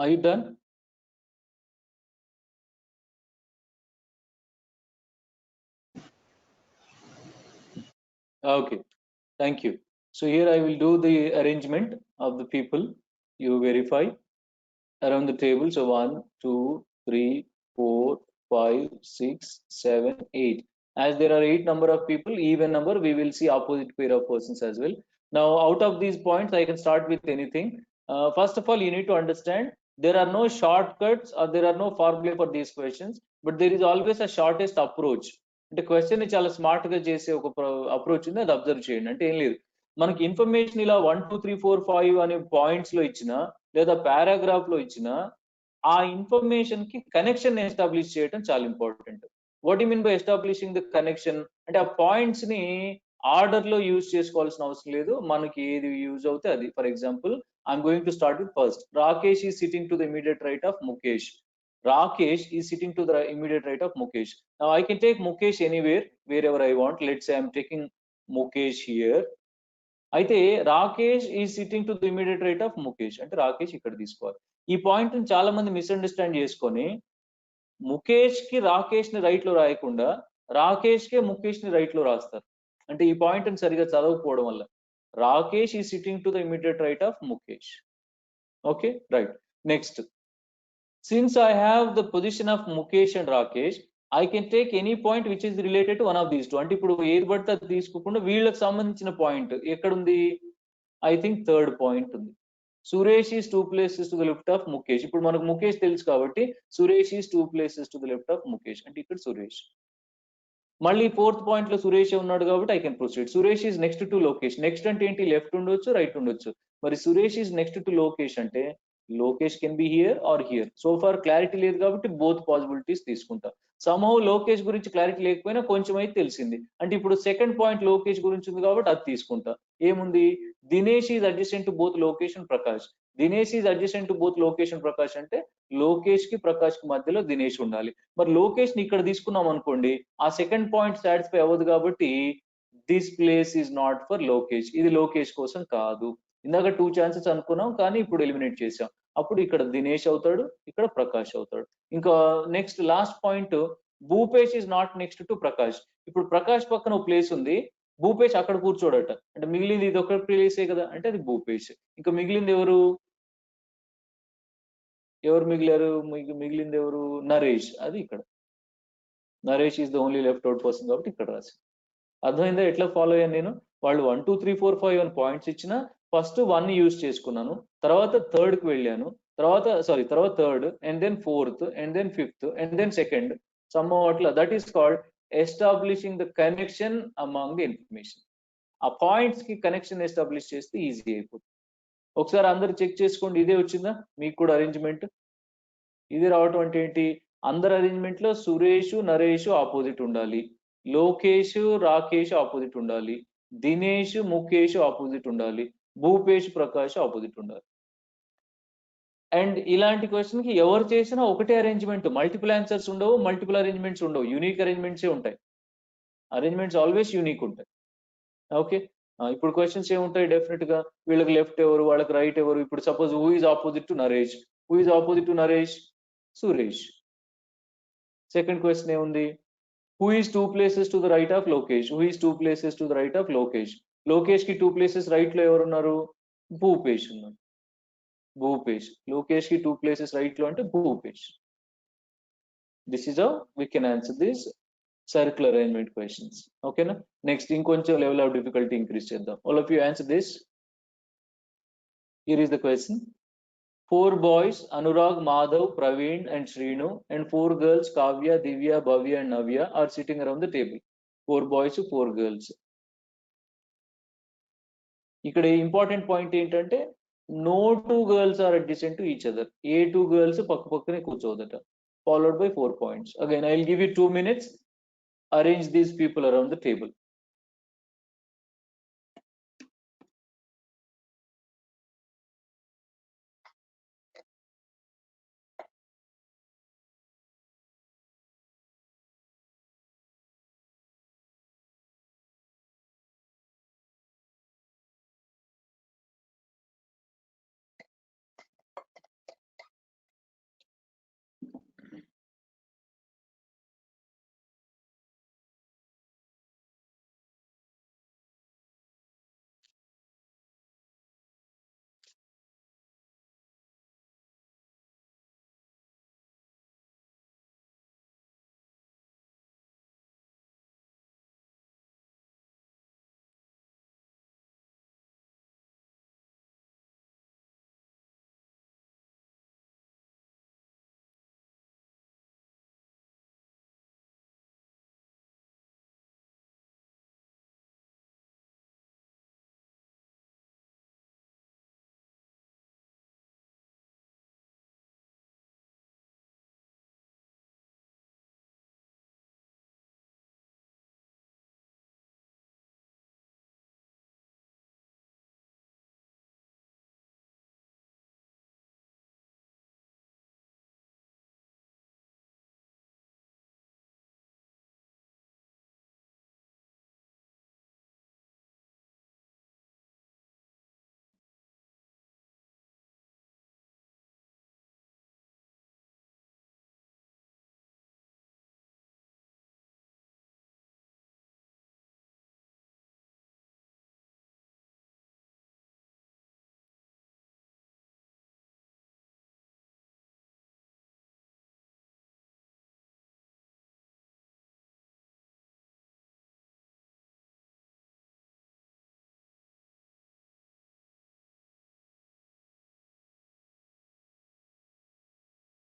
S1: Are you done? Okay, thank you. So here I will do the arrangement of the people. You verify around the table. So 1, 2, 3, 4, 5, 6, 7, 8. As there are 8 number of people, even number, we will see opposite pair of persons as well. Now out of these points, I can start with anything. First of all, you need to understand there are no shortcuts or there are no formula for these questions, but there is always a shortest approach. అంటే question ని చాలా smart గా చేసే ఒక approach ఉంది, అది observe చేయండి. అంటే ఏం లేదు, మనకి ఇన్ఫర్మేషన్ ఇలా 1, 2, 3, 4, 5 అనే పాయింట్స్ లో ఇచ్చిన లేదా పారాగ్రాఫ్ లో ఇచ్చిన ఆ ఇన్ఫర్మేషన్ కి కనెక్షన్ ఎస్టాబ్లిష్ చేయడం చాలా important. What you mean by establishing the connection అంటే ఆ పాయింట్స్ ని ఆర్డర్ లో యూజ్ చేసుకోవాల్సిన అవసరం లేదు, మనకి ఏది యూజ్ అవుతే అది. For example, I'm going to start with first. Rakesh is sitting to the immediate right of Mukesh. Rakesh is sitting to the immediate right of Mukesh. Now I can take Mukesh anywhere, wherever I want. Let's say I'm taking Mukesh here. అయితే రాకేష్ ఈ sitting to the immediate right of Mukesh అంటే రాకేష్ ఇక్కడ తీసుకోవాలి. ఈ point ని చాలా మంది misunderstand చేసుకొని ముఖేష్ కి రాకేష్ ని రైట్ లో రాయకుండా రాకేష్ కే ముఖేష్ ని రైట్ లో రాస్తారు. అంటే ఈ పాయింట్ ని సరిగా చదవకపోవడం వల్ల. రాకేష్ ఈ sitting to the immediate right of Mukesh. Okay, right. Next, since I have the position of Mukesh and Rakesh, I can take any point which is related to one of these two. అంటే ఇప్పుడు ఏది పడితే అది తీసుకోకుండా వీళ్ళకి సంబంధించిన point ఎక్కడుంది? I think third point ఉంది. Suresh is 2 places to the left of Mukesh. ఇప్పుడు మనకు ముఖేష్ తెలుసు కాబట్టి Suresh is 2 places to the left of Mukesh అంటే ఇక్కడ సురేష్. మళ్ళీ ఫోర్త్ పాయింట్ లో సురేష్ ఉన్నాడు కాబట్టి I can proceed. Suresh is next to Lokesh. Next అంటే ఏంటి? లెఫ్ట్ ఉండొచ్చు, రైట్ ఉండొచ్చు. మరి Suresh is next to Lokesh అంటే Lokesh can be here or here. So far clarity లేదు కాబట్టి బోత్ పాసిబిలిటీస్ తీసుకుంటా. సమ్హౌ లోకేష్ గురించి క్లారిటీ లేకపోయినా కొంచెం అయితే తెలిసింది అంటే ఇప్పుడు సెకండ్ పాయింట్ లోకేష్ గురించి ఉంది కాబట్టి అది తీసుకుంటా. ఏముంది? Dinesh is adjacent to both Lokesh and Prakash. Dinesh is adjacent to both Lokesh and Prakash అంటే లోకేష్ కి ప్రకాష్ కి మధ్యలో దినేష్ ఉండాలి. మరి లోకేష్ ని ఇక్కడ తీసుకున్నాం అనుకోండి, ఆ సెకండ్ పాయింట్ సాటిస్ఫై అవ్వదు కాబట్టి this place is not for Lokesh. ఇది లోకేష్ కోసం కాదు. ఇందాక 2 chances అనుకున్నాం కానీ ఇప్పుడు ఎలిమినేట్ చేసాం. అప్పుడు ఇక్కడ దినేష్ అవుతాడు, ఇక్కడ ప్రకాష్ అవుతాడు. ఇంకా next last point, Bhupesh is not next to Prakash. ఇప్పుడు ప్రకాష్ పక్కన ఒక ప్లేస్ ఉంది, భూపేష్ అక్కడ కూర్చోడట, అంటే మిగిలింది ఇది ఒక ప్లేసే కదా, అంటే అది భూపేష్. ఇంకా మిగిలింది ఎవరు, ఎవరు మిగిలారు, మిగిలింది ఎవరు, నరేష్, అది ఇక్కడ. Naresh is the only left out person కాబట్టి ఇక్కడ రాసి. అర్థమైందా ఎట్లా ఫాలో అయ్యాను నేను? వాళ్ళు 1 2 3 4 5 అని పాయింట్స్ ఇచ్చిన, ఫస్ట్ 1 యూజ్ చేసుకున్నాను, తర్వాత థర్డ్ కి వెళ్ళాను, తర్వాత third, and then fourth, and then fifth, and then second. Some అట్లా, that is called establishing the connection among the information. ఆ పాయింట్స్ కి కనెక్షన్ ఎస్టాబ్లిష్ చేస్తే ఈజీ అయిపోతుంది. ఒకసారి అందరు చెక్ చేసుకోండి, ఇదే వచ్చిందా మీకు కూడా అరేంజ్మెంట్? ఇది రావటం అంటే ఏంటి, అందరు అరేంజ్మెంట్ లో సురేష్ నరేష్ ఆపోజిట్ ఉండాలి, లోకేష్ రాకేష్ ఆపోజిట్ ఉండాలి, దినేష్ ముఖేష్ ఆపోజిట్ ఉండాలి, భూపేష్ ప్రకాష్ ఆపోజిట్ ఉండాలి. అండ్ ఇలాంటి క్వశ్చన్ కి ఎవరు చేసినా ఒకటే అరేంజ్మెంట్, మల్టిపుల్ ఆన్సర్స్ ఉండవు, మల్టిపుల్ అరేంజ్మెంట్స్ ఉండవు, యూనిక్ అరేంజ్మెంట్సే ఉంటాయి. అరేంజ్మెంట్స్ ఆల్వేస్ యూనిక్ ఉంటాయి. ఓకే, ఇప్పుడు క్వశ్చన్స్ ఏముంటాయి, డెఫినెట్ గా వీళ్ళకి లెఫ్ట్ ఎవరు, వాళ్ళకి రైట్ ఎవరు. ఇప్పుడు suppose who is opposite to Naresh, who is opposite to Naresh, Suresh. Second question ఏముంది, who is 2 places to the right of Lokesh, who is 2 places to the right of Lokesh. Lokesh కి 2 ప్లేసెస్ రైట్ లో ఎవరున్నారు, భూపేష్ ఉన్నారు. భూపేష్, లోకేష్ కి 2 ప్లేసెస్ రైట్ లో అంటే Bhupesh. This is how we can answer this circular arrangement questions. ఓకేనా? Next ఇంకొంచెం లెవెల్ ఆఫ్ డిఫికల్టీ ఇంక్రీజ్ చేద్దాం. All of you answer this. Here is the question. 4 boys, Anurag, Madhav, Praveen and Srinu, and 4 girls, Kavya, Divya, Bhavya and Navya are sitting around the table. 4 boys, 4 girls. ఇక్కడ important point ఏంటంటే, no 2 girls are adjacent to each other. A 2 girls పక్క పక్కనే కూర్చోదట. Followed by 4 points. Again, I will give you 2 minutes. Arrange these people around the table.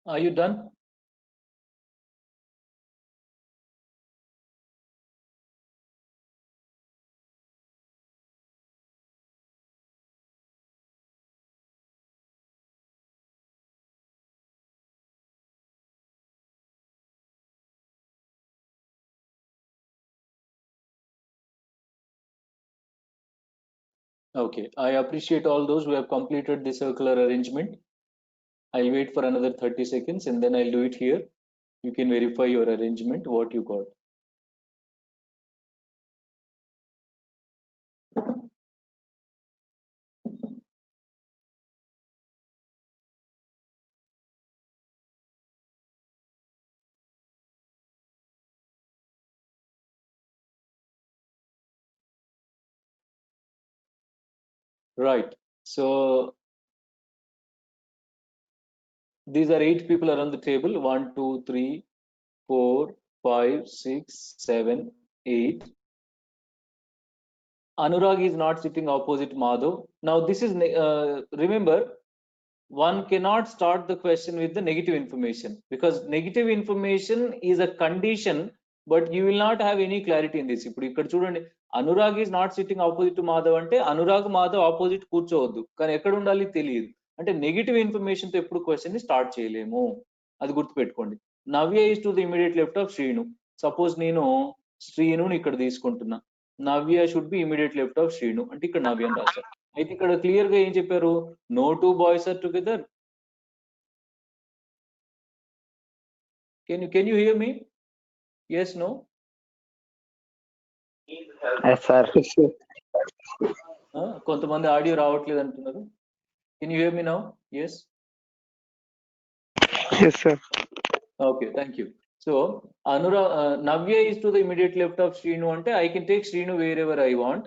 S1: Are you done? Okay, I appreciate all those who have completed the circular arrangement. I'll wait for another 30 seconds and then I'll do it here. You can verify your arrangement, what you got. Right. So these are 8 people around the table. 1, 2, 3, 4, 5, 6, 7, 8. Anurag is not sitting opposite Madhav. Now this is remember, one cannot start the question with the negative information, because negative information is a condition, but you will not have any clarity in this. ఇప్పుడు ఇక్కడ చూడండి, Anurag is not sitting opposite to Madhav అంటే Anurag Madhav opposite కూర్చోవద్దు, కానీ ఎక్కడ ఉండాలి తెలియదు. అంటే negative information తో ఎప్పుడు క్వశ్చన్ ని స్టార్ట్ చేయలేము, అది గుర్తుపెట్టుకోండి. Navya is to the immediate left of Srinu. Suppose నేను శ్రీనుని ఇక్కడ తీసుకుంటున్నా, Navya should be immediate left of Srinu అంటే ఇక్కడ నవ్య అని రాశారు. అయితే ఇక్కడ క్లియర్ గా ఏం చెప్పారు, no two boys are together. Can you hear me? Yes, no?
S2: Yes, sir.
S1: కొంతమంది ఆడియో రావట్లేదు అంటున్నారు. Can you hear me now? Yes.
S2: Yes, sir.
S1: Okay, thank you. So Navya is to the immediate left of Srinu ante I can take Srinu wherever I want.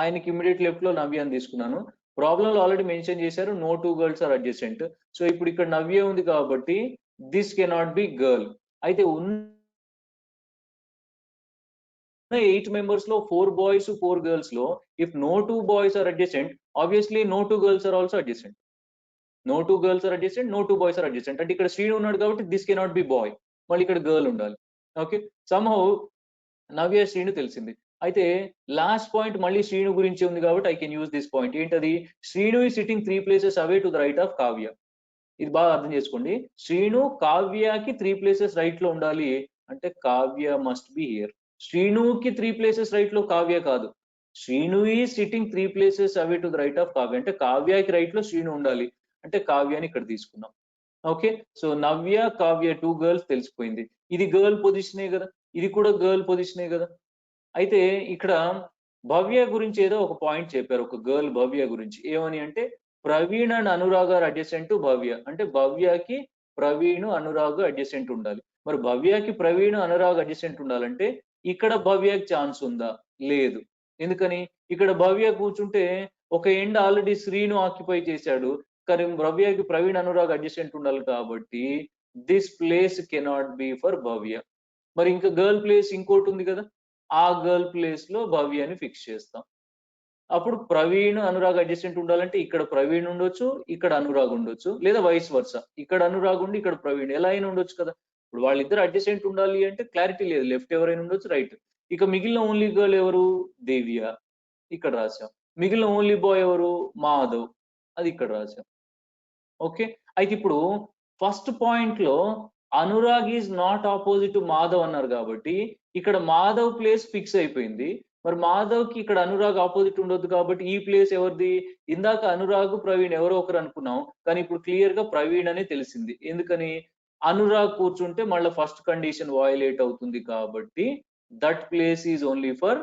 S1: ఆయనకి immediate left లో నవ్య అని తీసుకున్నాను. Problem లో already mention చేశారు, no two girls are adjacent. So ఇప్పుడు ఇక్కడ నవ్య ఉంది కాబట్టి దిస్ కెనాట్ బి గర్ల్. అయితే ఉన్న 8 members లో 4 boys 4 girls లో if no 2 boys are adjacent, obviously no 2 girls are also adjacent. No 2 girls are adjacent, no 2 boys are adjacent. అంటే ఇక్కడ శ్రీను ఉన్నాడు కాబట్టి దిస్ కెనాట్ బి బాయ్, మళ్ళీ ఇక్కడ గర్ల్ ఉండాలి. ఓకే, సమ్హౌ నవ్య శ్రీను తెలిసింది. అయితే లాస్ట్ పాయింట్ మళ్ళీ శ్రీను గురించి ఉంది కాబట్టి I can use this point. ఏంటది, శ్రీను ఈ sitting 3 places away to the right of Kavya. ఇది బాగా అర్థం చేసుకోండి. శ్రీను కావ్యకి 3 places రైట్ లో ఉండాలి అంటే కావ్య మస్ట్ బి హియర్. శ్రీనుకి 3 places రైట్ లో కావ్య కాదు, శ్రీను ఈ sitting 3 places away to the right of Kavya అంటే కావ్యకి రైట్ లో శ్రీను ఉండాలి అంటే కావ్యాన్ని ఇక్కడ తీసుకున్నాం. ఓకే, సో నవ్య కావ్య 2 గర్ల్స్ తెలిసిపోయింది. ఇది గర్ల్ పొజిషనే కదా, ఇది కూడా గర్ల్ పొజిషనే కదా. అయితే ఇక్కడ భవ్య గురించి ఏదో ఒక పాయింట్ చెప్పారు, ఒక గర్ల్ భవ్య గురించి. ఏమని అంటే Praveen and Anurag are adjacent to Bhavya అంటే భవ్యకి ప్రవీణ్ అనురాగ్ అడ్జసెంట్ ఉండాలి. మరి భవ్యకి ప్రవీణ్ అనురాగ్ అడ్జసెంట్ ఉండాలంటే ఇక్కడ భవ్యకి ఛాన్స్ ఉందా? లేదు. ఎందుకని, ఇక్కడ భవ్య కూర్చుంటే ఒక ఎండ్ ఆల్రెడీ శ్రీను ఆక్యుపై చేశాడు, కానీ భవ్యకి ప్రవీణ్ అనురాగ్ అడ్జసెంట్ ఉండాలి కాబట్టి this place cannot be for Bhavya. మరి ఇంకా గర్ల్ ప్లేస్ ఇంకోటి ఉంది కదా, ఆ గర్ల్ ప్లేస్ లో భవ్యని ఫిక్స్ చేస్తాం. అప్పుడు ప్రవీణ్ అనురాగ్ అడ్జసెంట్ ఉండాలంటే ఇక్కడ ప్రవీణ్ ఉండొచ్చు, ఇక్కడ అనురాగ్ ఉండొచ్చు, లేదా వైస్ వర్స, ఇక్కడ అనురాగ్ ఉండి ఇక్కడ ప్రవీణ్, ఎలా అయినా ఉండొచ్చు కదా. ఇప్పుడు వాళ్ళిద్దరు అడ్జసెంట్ ఉండాలి అంటే క్లారిటీ లేదు, లెఫ్ట్ ఎవరైనా ఉండొచ్చు, రైట్. ఇక మిగిలిన ఓన్లీ గర్ల్ ఎవరు, దేవ్య, ఇక్కడ రాసాం. మిగిలిన ఓన్లీ బాయ్ ఎవరు, మాధవ్, అది ఇక్కడ రాసాం. ఓకే, అయితే ఇప్పుడు ఫస్ట్ పాయింట్ లో Anurag is not opposite to Madhav అన్నారు కాబట్టి ఇక్కడ మాధవ్ ప్లేస్ ఫిక్స్ అయిపోయింది. మరి మాధవ్ కి ఇక్కడ అనురాగ్ ఆపోజిట్ ఉండొద్దు కాబట్టి ఈ ప్లేస్ ఎవరిది, ఇందాక అనురాగ్ ప్రవీణ్ ఎవరో ఒకరు అనుకున్నాం, కానీ ఇప్పుడు క్లియర్ గా ప్రవీణ్ అనే తెలిసింది. ఎందుకని, అనురాగ్ కూర్చుంటే మళ్ళీ ఫస్ట్ కండిషన్ వయలేట్ అవుతుంది కాబట్టి that place is only for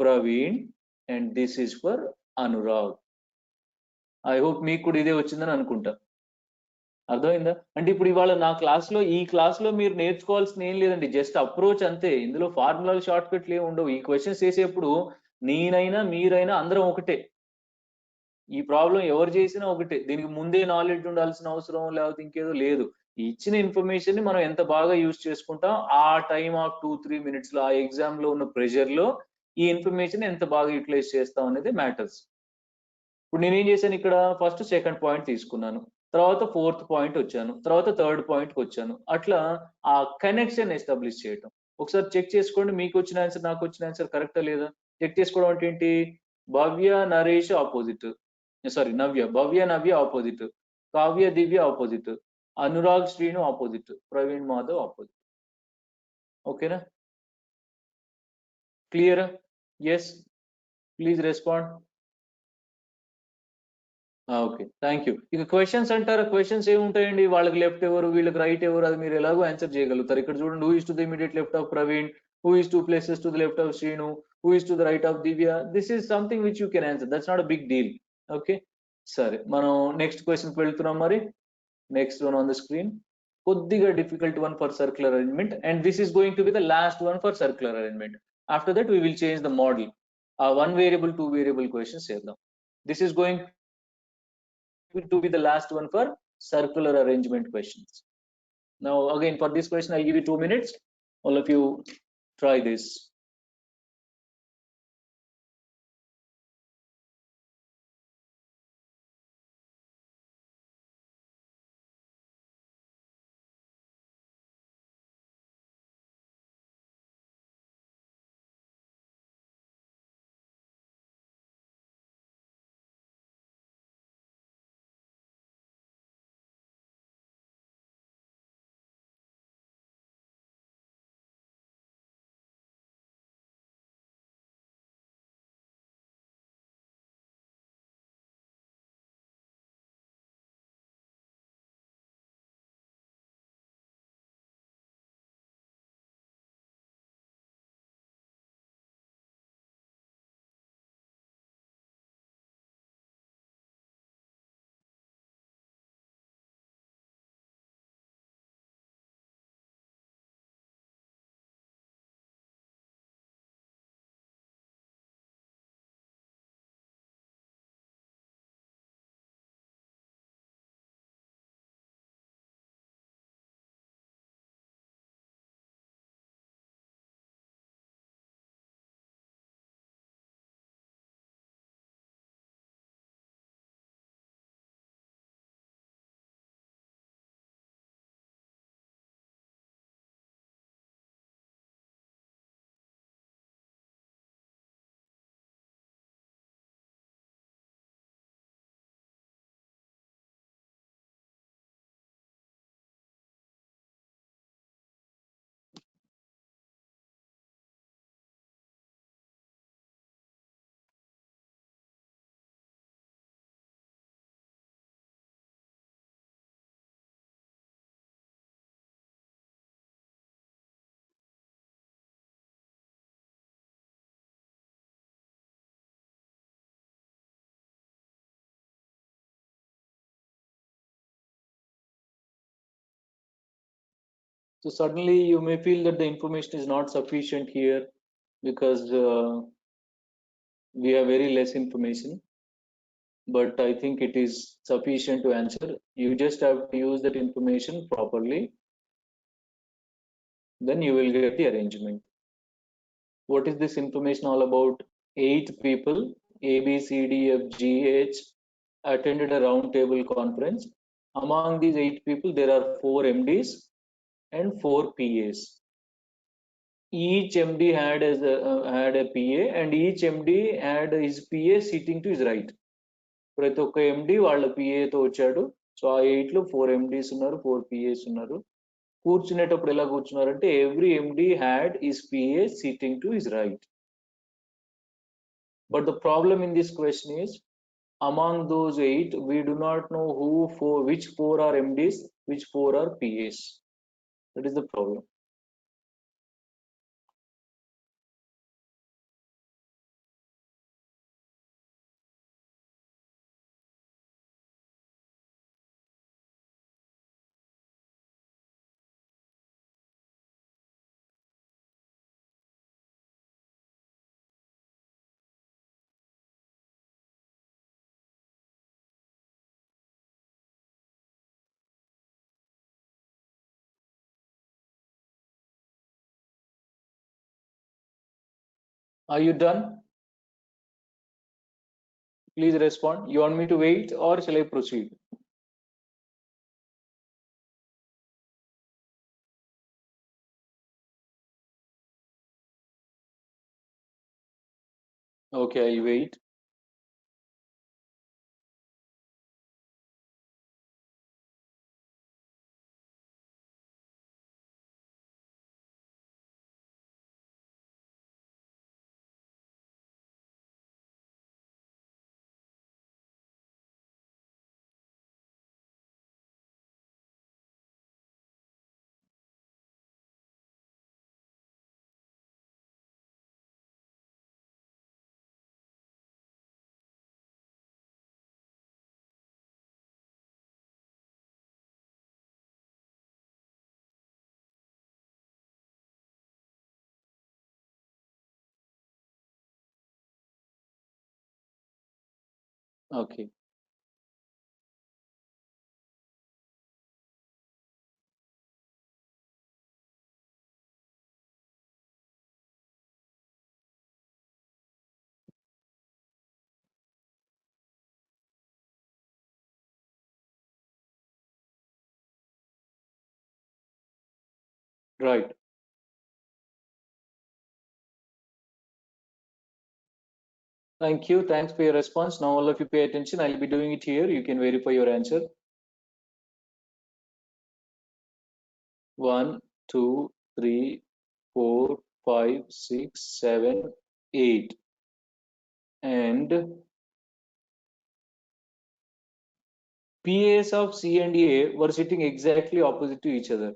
S1: Praveen and this is for Anurag. I hope మీకు కూడా ఇదే వచ్చిందని అనుకుంటా. అర్థమైందా? అంటే ఇప్పుడు ఇవాళ నా క్లాస్లో, ఈ క్లాస్లో మీరు నేర్చుకోవాల్సింది ఏం లేదండి, జస్ట్ అప్రోచ్ అంతే. ఇందులో ఫార్ములాలు షార్ట్ కట్లు ఏమి ఉండవు. ఈ క్వశ్చన్స్ చేసేప్పుడు నేనైనా మీరైనా అందరం ఒకటే, ఈ ప్రాబ్లం ఎవరు చేసినా ఒకటే. దీనికి ముందే నాలెడ్జ్ ఉండాల్సిన అవసరం లేకపోతే ఇంకేదో లేదు. ఇచ్చిన ఇన్ఫర్మేషన్ ని మనం ఎంత బాగా యూజ్ చేసుకుంటాం, ఆ టైం ఆఫ్ 2-3 minutes లో, ఆ ఎగ్జామ్ లో ఉన్న ప్రెషర్ లో ఈ ఇన్ఫర్మేషన్ ఎంత బాగా యూటిలైజ్ చేస్తాం అనేది మ్యాటర్స్. ఇప్పుడు నేనేం చేశాను, ఇక్కడ ఫస్ట్ సెకండ్ పాయింట్ తీసుకున్నాను, తర్వాత ఫోర్త్ పాయింట్ వచ్చాను, తర్వాత థర్డ్ పాయింట్కి వచ్చాను. అట్లా ఆ కనెక్షన్ ఎస్టాబ్లిష్ చేయటం. ఒకసారి చెక్ చేసుకోండి, మీకు వచ్చిన ఆన్సర్ నాకు వచ్చిన ఆన్సర్ కరెక్టా లేదా. చెక్ చేసుకోవడం అంటే ఏంటి, Bhavya Naresh opposite, sorry Navya, Bhavya Navya opposite, Kavya Divya opposite, Anurag Srinu opposite, Praveen Madhav opposite. ఓకేనా, క్లియరా? Yes, please respond. Okay, thank you. ఇక క్వశ్చన్స్ అంటారా, క్వశ్చన్స్ ఏముంటాయండి, వాళ్ళకి లెఫ్ట్ ఎవరు వీళ్ళకి రైట్ ఎవరు, అది మీరు ఎలాగో ఆన్సర్ చేయగలుగుతారు. ఇక్కడ చూడండి, who is to the immediate left of Praveen, who is 2 places to the left of Srinu, who is to the right of Divya. This is something which you can answer, that's not a big deal. Okay, సరే మనం next క్వశ్చన్కి వెళ్తున్నాం. మరి next one on the screen, కొద్దిగా difficult one for circular arrangement, and this is going to be the last one for circular arrangement. After that we will change the model. ఆ one variable two variable questions చేద్దాం. This is going to be the last one for circular arrangement questions. Now again for this question I'll give you 2 minutes. All of you try this. So suddenly you may feel that the information is not sufficient here because we have very less information, but I think it is sufficient to answer. You just have to use that information properly, then you will get the arrangement. What is this information all about? 8 people, A, B, C, D, F, G, H, attended a round table conference. Among these 8 people, there are 4 MDs and 4 PAs. Each MD had a PA, and each MD had his PA sitting to his right. ప్రతి ఒక్క ఎండి వాళ్ళ పిఏతో వచ్చాడు. So ఆ 8లో 4 MDs ఉన్నారు, 4 PAs ఉన్నారు. కూర్చునేటప్పుడు ఎలా కూర్చున్నారంటే every MD had his PA sitting to his right. But the problem in this question is, among those 8, we do not know which 4 are MDs, which 4 are PAs. That is the problem. Are you done? Please respond. You want me to wait or shall I proceed? Okay, I wait. Okay. Right. Thank you. Thanks for your response. Now all of you pay attention. I'll be doing it here. You can verify your answer. 1, 2, 3, 4, 5, 6, 7, 8. And PAs of C and A were sitting exactly opposite to each other.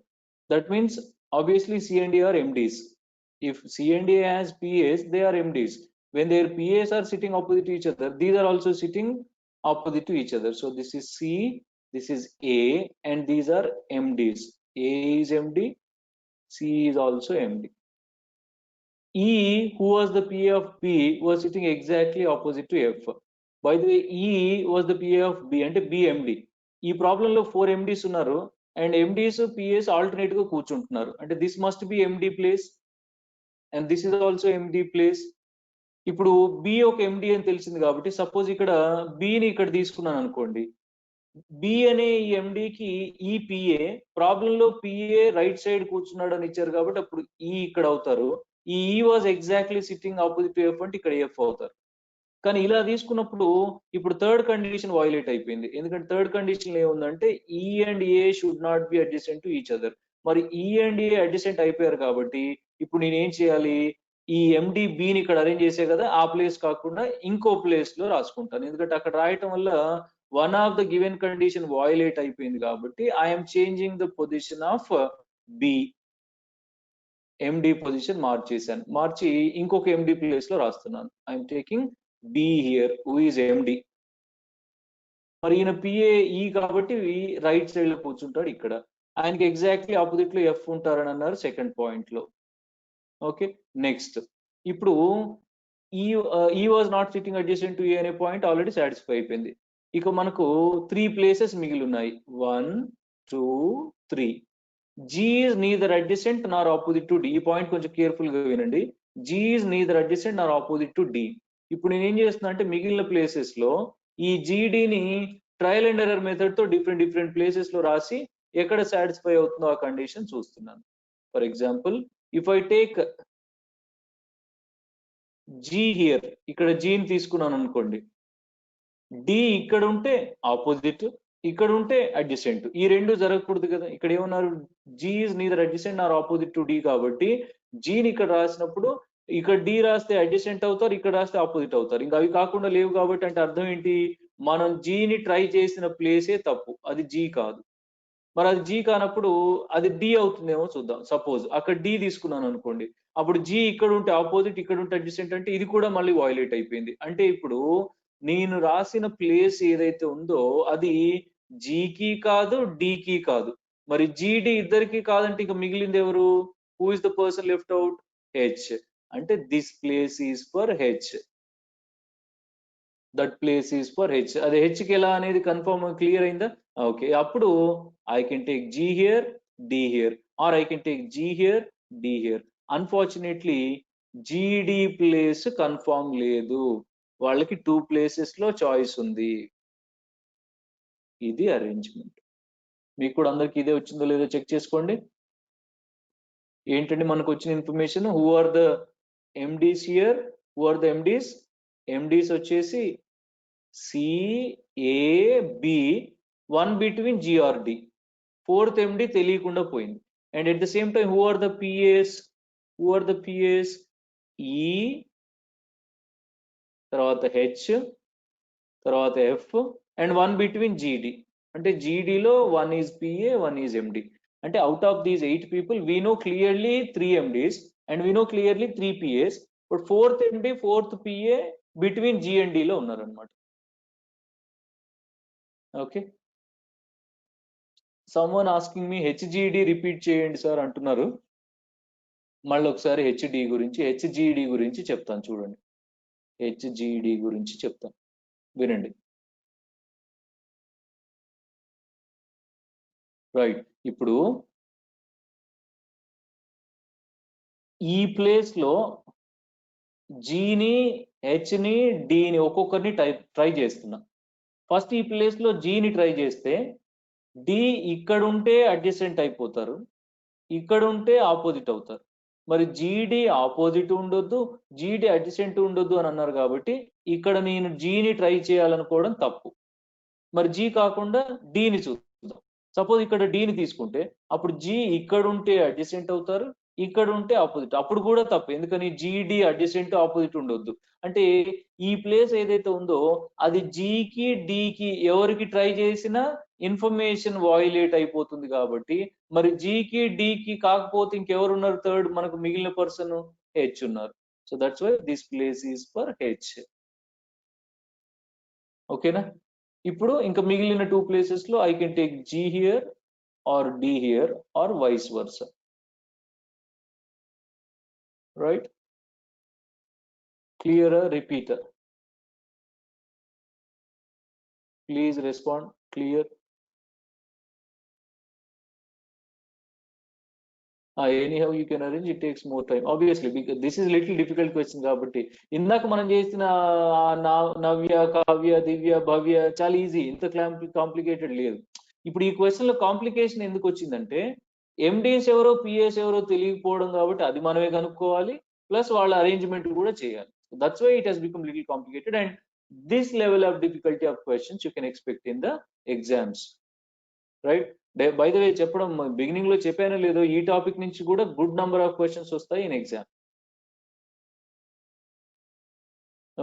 S1: That means obviously C and A are MDs. If C and A has PAs, they are MDs. When their PAs are sitting opposite to each other, these are also sitting opposite to each other. So this is C, this is A, and these are MDs. A is MD, C is also MD. E, who was the PA of B, was sitting exactly opposite to F. By the way, E was the PA of B అంటే BMD. ఈ ప్రాబ్లంలో 4 MDs ఉన్నారు and MDs PAs alternate గా కూర్చుంటున్నారు అంటే this must be MD place and this is also MD place. ఇప్పుడు B ఒక MD అని తెలిసింది కాబట్టి సపోజ్ ఇక్కడ B ని ఇక్కడ తీసుకున్నాను అనుకోండి. B అనే ఈ ఎండికి ఈ పిఏ ప్రాబ్లంలో పిఏ రైట్ సైడ్ కూర్చున్నాడు అని ఇచ్చారు కాబట్టి అప్పుడు ఈ ఇక్కడ అవుతారు. ఈ was exactly sitting opposite to F అంటే ఇక్కడ ఎఫ్ అవుతారు. కానీ ఇలా తీసుకున్నప్పుడు ఇప్పుడు థర్డ్ కండిషన్ వైలేట్ అయిపోయింది. ఎందుకంటే థర్డ్ కండిషన్ ఏముందంటే ఈ and A should not be adjacent to each other. మరి ఈ అండ్ ఏ అడ్జసెంట్ అయిపోయారు కాబట్టి ఇప్పుడు నేను ఏం చేయాలి? ఈ ఎండి బిని ఇక్కడ అరేంజ్ చేసే కదా ఆ ప్లేస్ కాకుండా ఇంకో ప్లేస్ లో రాసుకుంటాను. ఎందుకంటే అక్కడ రాయటం వల్ల one of the given condition violate అయిపోయింది కాబట్టి I'm changing the position of B. MD position మార్చేసాను. మార్చి ఇంకొక ఎండి ప్లేస్ లో రాస్తున్నాను. I'm taking B here who is MD. మరి ఈయన పిఏ ఈ కాబట్టి రైట్ సైడ్ లో కూర్చుంటాడు ఇక్కడ. ఆయనకి ఎగ్జాక్ట్లీ ఆపోజిట్ లో ఎఫ్ ఉంటారని అన్నారు సెకండ్ పాయింట్ లో. ఓకే, నెక్స్ట్ ఇప్పుడు E was not sitting adjacent to A అనే పాయింట్ ఆల్రెడీ సాటిస్ఫై అయిపోయింది. ఇక మనకు 3 ప్లేసెస్ మిగిలి ఉన్నాయి. 1, 2, 3. G is neither adjacent nor opposite to D. ఈ పాయింట్ కొంచెం కేర్ఫుల్ గా వినండి. G is neither adjacent nor opposite to D. ఇప్పుడు నేను ఏం చేస్తున్నా అంటే మిగిలిన ప్లేసెస్ లో ఈ GDని ట్రయల్ అండ్ ఎర్రర్ మెథడ్ తో డిఫరెంట్ ప్లేసెస్ లో రాసి ఎక్కడ సాటిస్ఫై అవుతుందో ఆ కండిషన్ చూస్తున్నాను. For example if I take G here, ఇక్కడ జీని తీసుకున్నాను అనుకోండి. డి ఇక్కడ ఉంటే ఆపోజిట్, ఇక్కడ ఉంటే అడ్జసెంట్. ఈ రెండు జరగకూడదు కదా. ఇక్కడ ఏమన్నారు? G is neither adjacent or opposite to D కాబట్టి జీని ఇక్కడ రాసినప్పుడు ఇక్కడ డి రాస్తే అడ్జసెంట్ అవుతారు, ఇక్కడ రాస్తే ఆపోజిట్ అవుతారు. ఇంకా అవి కాకుండా లేవు కాబట్టి అంటే అర్థం ఏంటి? మనం జీని ట్రై చేసిన ప్లేసే తప్పు, అది జీ కాదు. మరి అది జీ కానప్పుడు అది డి అవుతుందేమో చూద్దాం. సపోజ్ అక్కడ డి తీసుకున్నాను అనుకోండి, అప్పుడు జీ ఇక్కడ ఉంటే ఆపోజిట్, ఇక్కడ ఉంటే అడ్జసెంట్ అంటే ఇది కూడా మళ్ళీ వయలేట్ అయిపోయింది. అంటే ఇప్పుడు నేను రాసిన ప్లేస్ ఏదైతే ఉందో అది జీకి కాదు, డికి కాదు. మరి జీడి ఇద్దరికి కాదంటే ఇక మిగిలింది ఎవరు? Who is the person left out? H. అంటే this place is for H, that place is for H. అది హెచ్కి ఎలా అనేది కన్ఫర్మ్ క్లియర్ అయిందా? ఓకే, అప్పుడు I can take G here, D here, or I can take G here, D here. Unfortunately G D place confirm లేదు, వాళ్ళకి 2 places లో choice ఉంది. ఇది అరేంజ్మెంట్. మీకు కూడా అందరికి ఇదే వచ్చిందో లేదో చెక్ చేసుకోండి. ఏంటంటే మనకు వచ్చిన information, who are the ends here, who are the ends? Ends వచ్చేసి C A B, 1 between G R D. Fourth end తెలియకుండా పోయింది. And at the same time who are the PAs? Who are the PAs? E, తర్వాత H, తర్వాత F, and 1 between G D. అంటే జీడీలో 1 is PA, 1 is MD. అంటే out of these 8 people we know clearly 3 MDs and we know clearly 3 PAs. But fourth MD, fourth PA between G and డిలో ఉన్నారనమాట. Okay, someone asking me H G D repeat చేయండి sir అంటున్నారు. మళ్ళీ ఒకసారి HD గురించి, HGD గురించి చెప్తాను చూడండి. హెచ్జిడి గురించి చెప్తాను, వినండి. రైట్. ఇప్పుడు ఈ ప్లేస్ లో జీని, హెచ్ని, డిని ఒక్కొక్కరిని ట్రై చేస్తున్నా. ఫస్ట్ ఈ ప్లేస్ లో జీని ట్రై చేస్తే డి ఇక్కడ ఉంటే అడ్జసెంట్ అయిపోతారు, ఇక్కడ ఉంటే ఆపోజిట్ అవుతారు. మరి జీడి ఆపోజిట్ ఉండొద్దు, జీడి అడ్జసెంట్ ఉండొద్దు అని అన్నారు కాబట్టి ఇక్కడ నేను జీని ట్రై చేయాలనుకోవడం తప్పు. మరి జీ కాకుండా డిని చూద్దాం. సపోజ్ ఇక్కడ డిని తీసుకుంటే అప్పుడు జీ ఇక్కడ ఉంటే అడ్జసెంట్ అవుతారు, ఇక్కడ ఉంటే ఆపోజిట్. అప్పుడు కూడా తప్పు, ఎందుకని జీడి అడ్జసెంట్ ఆపోజిట్ ఉండొద్దు. అంటే ఈ ప్లేస్ ఏదైతే ఉందో అది జీకి డికి ఎవరికి ట్రై చేసినా ఇన్ఫర్మేషన్ వాయిలేట్ అయిపోతుంది కాబట్టి మరి జీకి డికి కాకపోతే ఇంకెవరు ఉన్నారు? థర్డ్ మనకు మిగిలిన పర్సన్ హెచ్ ఉన్నారు. So that's why this place is for H. ఓకేనా? ఇప్పుడు ఇంకా మిగిలిన 2 ప్లేసెస్ లో I can take G here or D here or vice versa. Right? Clear? Repeat? Please respond. Clear? Anyhow you can arrange, it takes more time obviously because this is little difficult question. కాబట్టి ఇందాక మనం చేసిన నవ్య, కావ్య, దివ్య, భవ్య చాలా easy, ఇంత complicated లేదు. ఇప్పుడు ఈ question లో కాంప్లికేషన్ ఎందుకు వచ్చిందంటే ఎండిఎస్ ఎవరో పిఎస్ ఎవరో తెలియకపోవడం కాబట్టి అది మనమే కనుక్కోవాలి, ప్లస్ వాళ్ళ అరేంజ్మెంట్ కూడా చేయాలి. That's why it has become little complicated and this level of difficulty of questions you can expect in the exams. Right? By the way చెప్పడం బిగినింగ్ లో చెప్పానో లేదో, ఈ టాపిక్ నుంచి కూడా గుడ్ నంబర్ ఆఫ్ క్వశ్చన్స్ వస్తాయి in exam.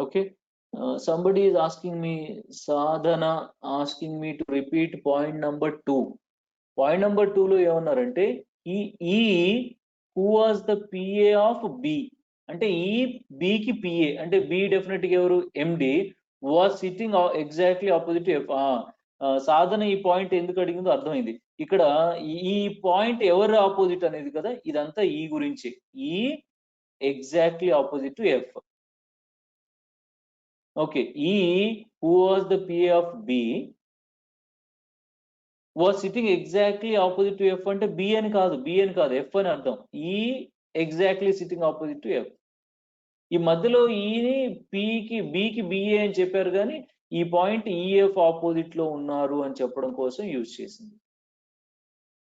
S1: Okay. Somebody is asking me, Sadhana asking me to repeat point number 2. Point number 2 లో ఏమన్నారంటే ఈ who was the PA of B, అంటే ఈ బికి పిఏ అంటే బి డెఫినెట్ గా ఎవరు? MD was sitting exactly opposite F. సాధన ఈ పాయింట్ ఎందుకు అడిగిందో అర్థమైంది. ఇక్కడ ఈ పాయింట్ ఎవరు ఆపోజిట్ అనేది కదా, ఇదంతా ఈ గురించి. E exactly opposite to F. Okay. E who was the PA of B was sitting exactly opposite to F అంటే బి అని కాదు, ఎఫ్ అని అర్థం. E exactly sitting opposite to F. E మధ్యలో ఈని బికి బిఏ అని చెప్పారు కానీ ఈ పాయింట్ ఈఎఫ్ ఆపోజిట్ లో ఉన్నారు అని చెప్పడం కోసం యూజ్ చేసింది.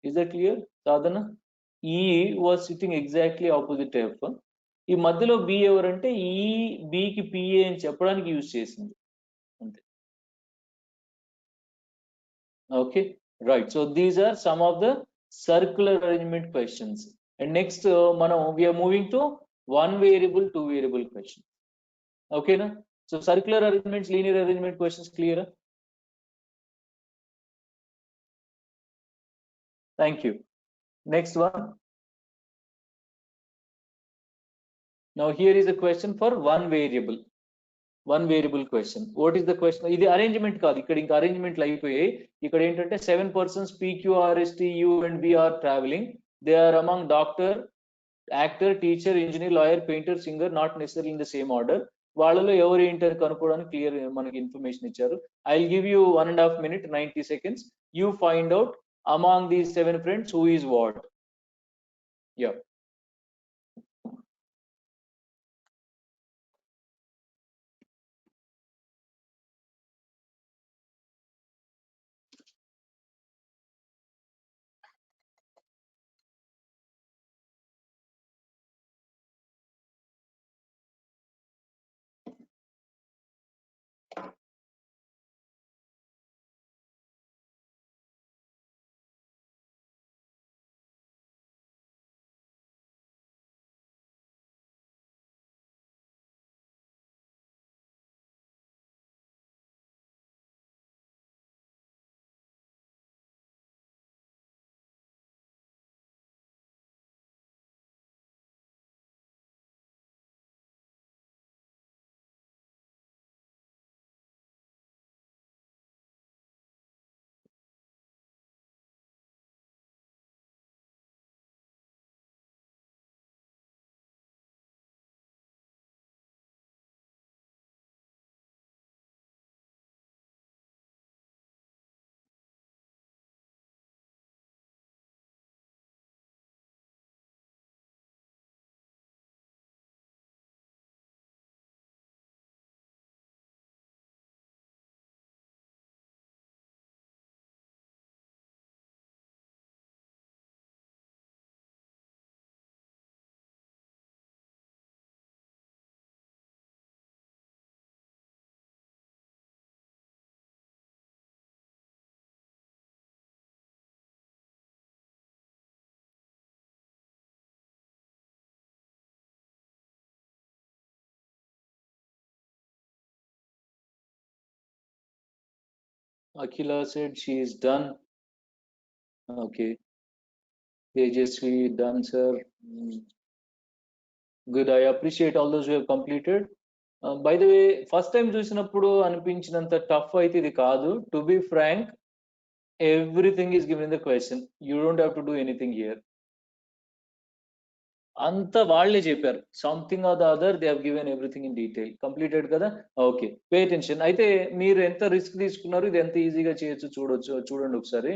S1: ఇస్ దట్ క్లియర్ సాధన? ఈ was sitting exactly opposite F. E మధ్యలో బి ఎవరంటే ఈ బికి పిఏ అని చెప్పడానికి యూజ్ చేసింది అంతే. Okay, right. So these are some of the circular arrangement questions. And next మనం we're moving to 1 variable 2 variable question. ఓకేనా? So circular arrangements, linear arrangement questions clear? Thank you. Next one. Now here is a question for one variable. One variable question. What is the question? ఇది arrangement కాదు, ఇక్కడ ఇంకా అరేంజ్మెంట్లు అయిపోయాయి. ఇక్కడ ఏంటంటే 7 persons PQRSTU and we are traveling. They are among doctor, actor, teacher, engineer, lawyer, painter, singer, not necessary in the same order. వాళ్ళలో ఎవరు ఏంటి అని కనుక్కోవడానికి క్లియర్ మనకి ఇన్ఫర్మేషన్ ఇచ్చారు. I will give you 1.5 minutes 90 seconds. You find out among these 7 friends who is what. Yeah. Akhila said she is done. Okay. Tejasvi done, sir. Good. I appreciate all those who have completed. By the way, first time చూసినప్పుడు అనిపించినంత tough అయితే ఇది కాదు. To be frank, everything is given in the question. You don't have to do anything here. అంతా వాళ్ళే చెప్పారు. Something or the other they have given everything in detail. Completed కదా? Okay. Pay attention. అయితే మీరు ఎంత రిస్క్ తీసుకున్నారు, ఇది ఎంత ఈజీగా చేయొచ్చు చూడండి ఒకసారి.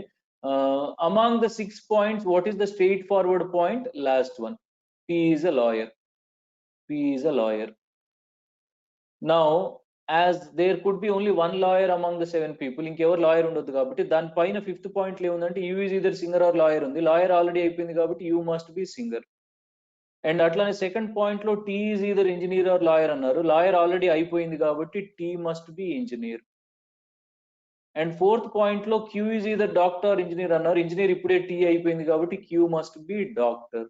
S1: Among the 6 points, what is the straight forward point? Last one. P is a lawyer. P is a lawyer. Now, as there could be only one lawyer among the 7 people, ఇంకెవరు lawyer ఉండొద్దు కాబట్టి దాని పైన 5th point లో ఏముందంటే U is either singer or lawyer ఉంది. Lawyer already అయిపోయింది కాబట్టి U must be singer. And అట్లానే సెకండ్ పాయింట్ లో T is either engineer or lawyer అన్నారు. లాయర్ ఆల్రెడీ అయిపోయింది కాబట్టి T must be engineer. And fourth point లో Q is either doctor engineer అన్నారు. ఇంజనీర్ ఇప్పుడే టీ అయిపోయింది కాబట్టి క్యూ మస్ట్ బి డాక్టర్.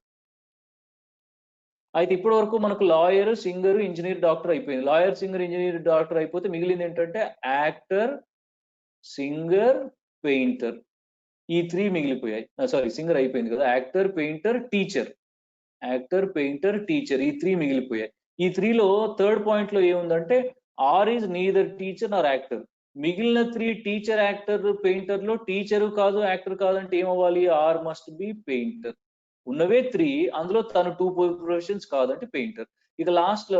S1: అయితే ఇప్పటి వరకు మనకు లాయర్, సింగర్, ఇంజనీర్, డాక్టర్ అయిపోయింది. లాయర్, సింగర్, ఇంజనీర్, డాక్టర్ అయిపోతే మిగిలింది ఏంటంటే యాక్టర్, సింగర్, పెయింటర్. ఈ 3 మిగిలిపోయాయి. సారీ, సింగర్ అయిపోయింది కదా. Actor, painter, teacher. Actor, painter, teacher, ఈ 3 మిగిలిపోయాయి. ఈ 3లో థర్డ్ పాయింట్ లో ఏముందంటే R is neither teacher or actor. మిగిలిన 3 టీచర్, యాక్టర్, పెయింటర్ లో టీచరు కాదు, యాక్టర్ కాదంటే ఏమవ్వాలి? R must be painter. ఉన్నవే 3, అందులో తను 2 ప్రొఫెషన్స్ కాదంటే పెయింటర్. ఇక లాస్ట్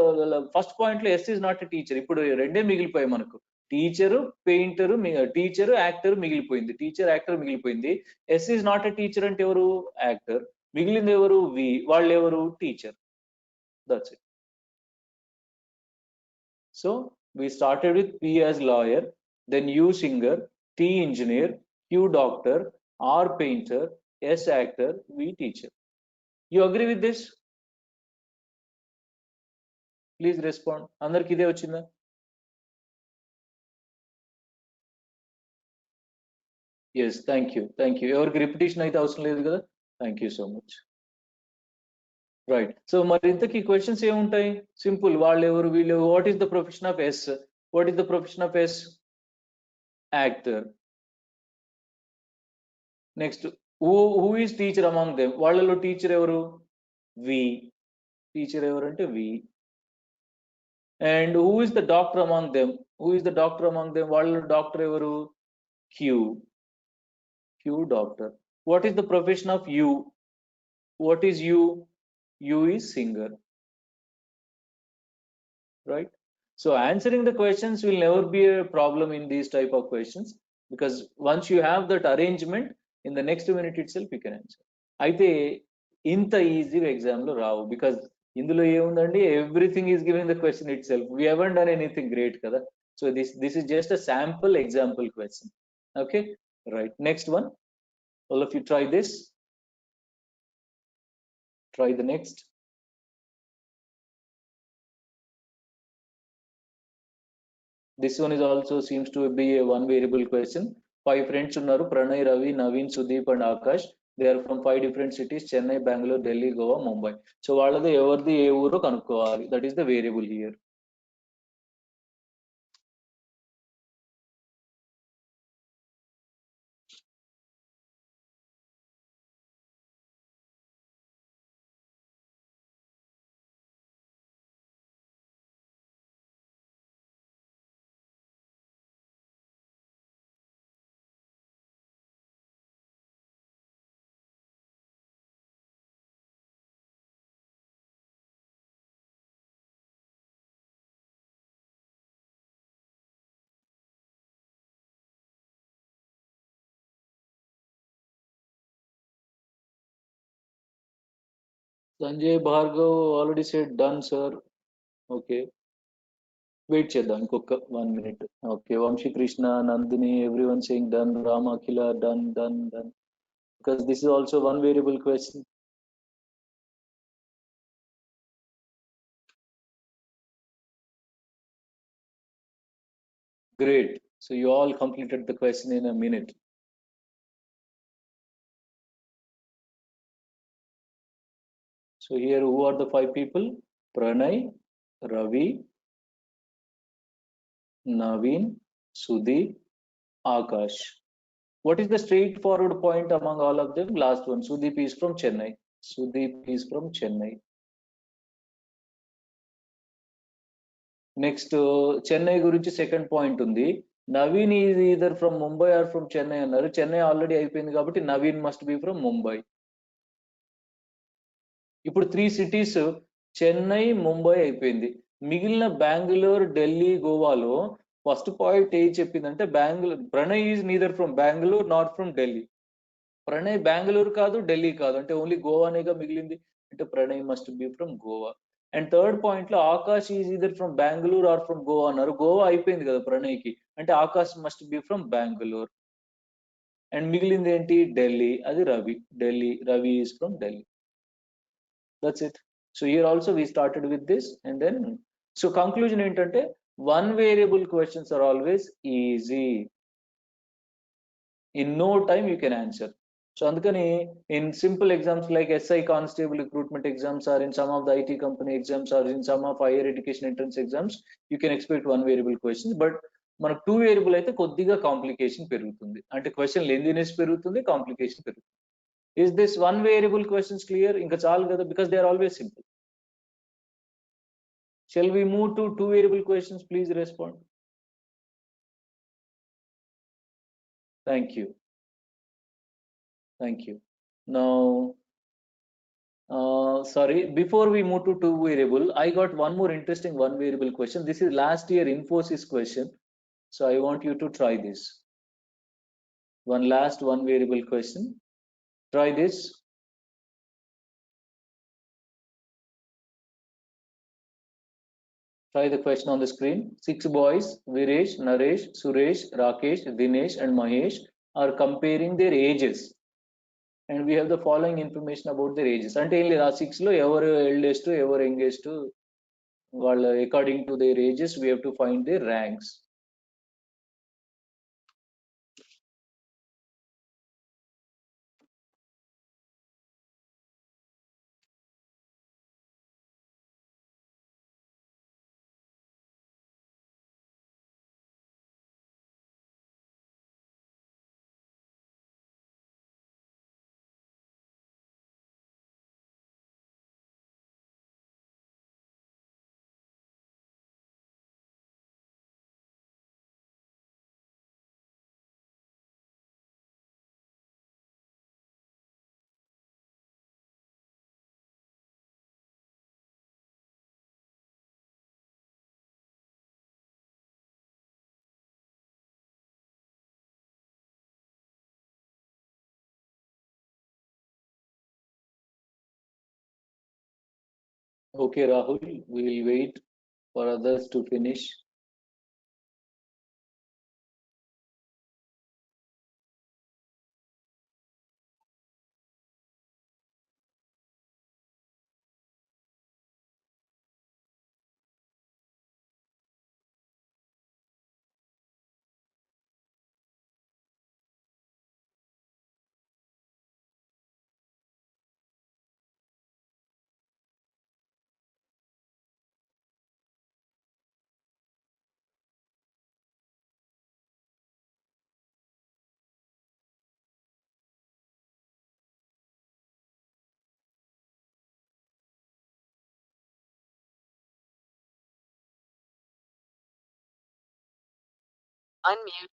S1: ఫస్ట్ పాయింట్ లో S is not a teacher. ఇప్పుడు రెండే మిగిలిపోయాయి మనకు. టీచరు, పెయింటరు, టీచరు, యాక్టర్ మిగిలిపోయింది. టీచర్, యాక్టర్ మిగిలిపోయింది. Yes is not a teacher అంటే ఎవరు? యాక్టర్. మిగిలింది ఎవరు? వి. వాళ్ళు ఎవరు? Teacher. That's it. So we started with P as lawyer, then U singer, T engineer, Q doctor, R painter, S actor, V teacher. You agree with this? Please respond. అందరికి ఇదే వచ్చిందా? Yes, thank you. ఎవరికి repetition అయితే అవసరం లేదు కదా? Thank you so much. Right. So మరి ఇంతకీ క్వశ్చన్స్ ఏముంటాయి? సింపుల్. వాళ్ళు ఎవరు, వీళ్ళు. What is the profession of S? What is the profession of S? Actor. Next, who is teacher among them? వాళ్ళలో టీచర్ ఎవరు? వి. టీచర్ ఎవరంటే V. And who is the doctor among them? వాళ్ళలో doctor ఎవరు? Q. Doctor. What is the profession of U? What is you? You is singer. Right? So answering the questions will never be a problem in these type of questions, because once you have that arrangement, in the next minute itself you can answer. అయితే ఇంత ఈజీగా exam లో రావు, because ఇందులో ఏముందండి, everything is giving the question itself. We haven't done anything great కదా. So this is just a sample example question. Okay, right. Next one. All of you try this. Try the next. This one is also seems to be a one variable question. 5 friends unnaru: Pranay, Ravi, Naveen, Sudeep and Akash. They are from 5 different cities: Chennai, Bangalore, Delhi, Goa, Mumbai. So వాళ్ళది ఎవరిది ఏ ఊరో కనుక్కోవాలి. That is the variable here. Sanjay Bhargav already said done, sir. Okay. Wait చేద్దాం ఇంకొక 1 minute. Okay, Vamsi Krishna, Nandini, everyone saying done. Ram, Akhila, done. Because this is also one variable question. Great. So you all completed the question in a minute. So here, who are the 5 people? Pranay, Ravi, Naveen, Sudeep, Akash. What is the straightforward point among all of them? Last one. Sudeep is from Chennai. Sudeep is from Chennai. Next, Chennai గురించి second point ఉంది. Naveen is either from Mumbai or from Chennai అన్నారు. Chennai already అయిపోయింది కాబట్టి Naveen must be from Mumbai. ఇప్పుడు 3 cities Chennai, Mumbai అయిపోయింది. మిగిలిన బెంగళూరు, ఢిల్లీ, గోవాలో first point ఏ చెప్పిందంటే Bengaluru, Pranay is neither from Bengaluru not from Delhi. Pranay Bengaluru కాదు, ఢిల్లీ కాదు, అంటే ఓన్లీ గోవానేగా మిగిలింది, అంటే Pranay must be from Goa. And third point లో Akash is either from Bengaluru or from Goa అన్నారు. గోవా అయిపోయింది కదా ప్రణయ్ కి, అంటే Akash must be from Bengaluru. And మిగిలింది ఏంటి? ఢిల్లీ, అది Ravi. Delhi, Ravi is from Delhi. That's it. So here also we started with this and then so conclusion ఏంటంటే one variable questions are always easy. In no time you can answer. So అందుకని in simple exams like SI constable recruitment exams or in some of the IT company exams or in some of higher education entrance exams you can expect one variable questions, but మనకు two variable అయితే కొద్దిగా complication పెరుగుతుంది, అంటే question లెంథీనెస్ పెరుగుతుంది, complication పెరుగుతుంది. Is this one variable questions clear? ఇంకా చాలు కదా, because they are always simple. Shall we move to two variable questions? Please respond. Thank you. Thank you. Now, sorry, before we move to two variable, I got one more interesting one variable question. This is last year Infosys question. So I want you to try this. One last one variable question. Try this. Try the question on the screen. 6 boys, Viresh, Naresh, Suresh, Rakesh, Dinesh and Mahesh are comparing their ages. And we have the following information about their ages. అంటే ఏం లేదు, ఆ 6 లో ఎవరు eldest ఎవరు youngest, వాళ్ళ according to their ages we have to find their ranks. Okay, Rahul, we will wait for others to finish.
S2: Unmute.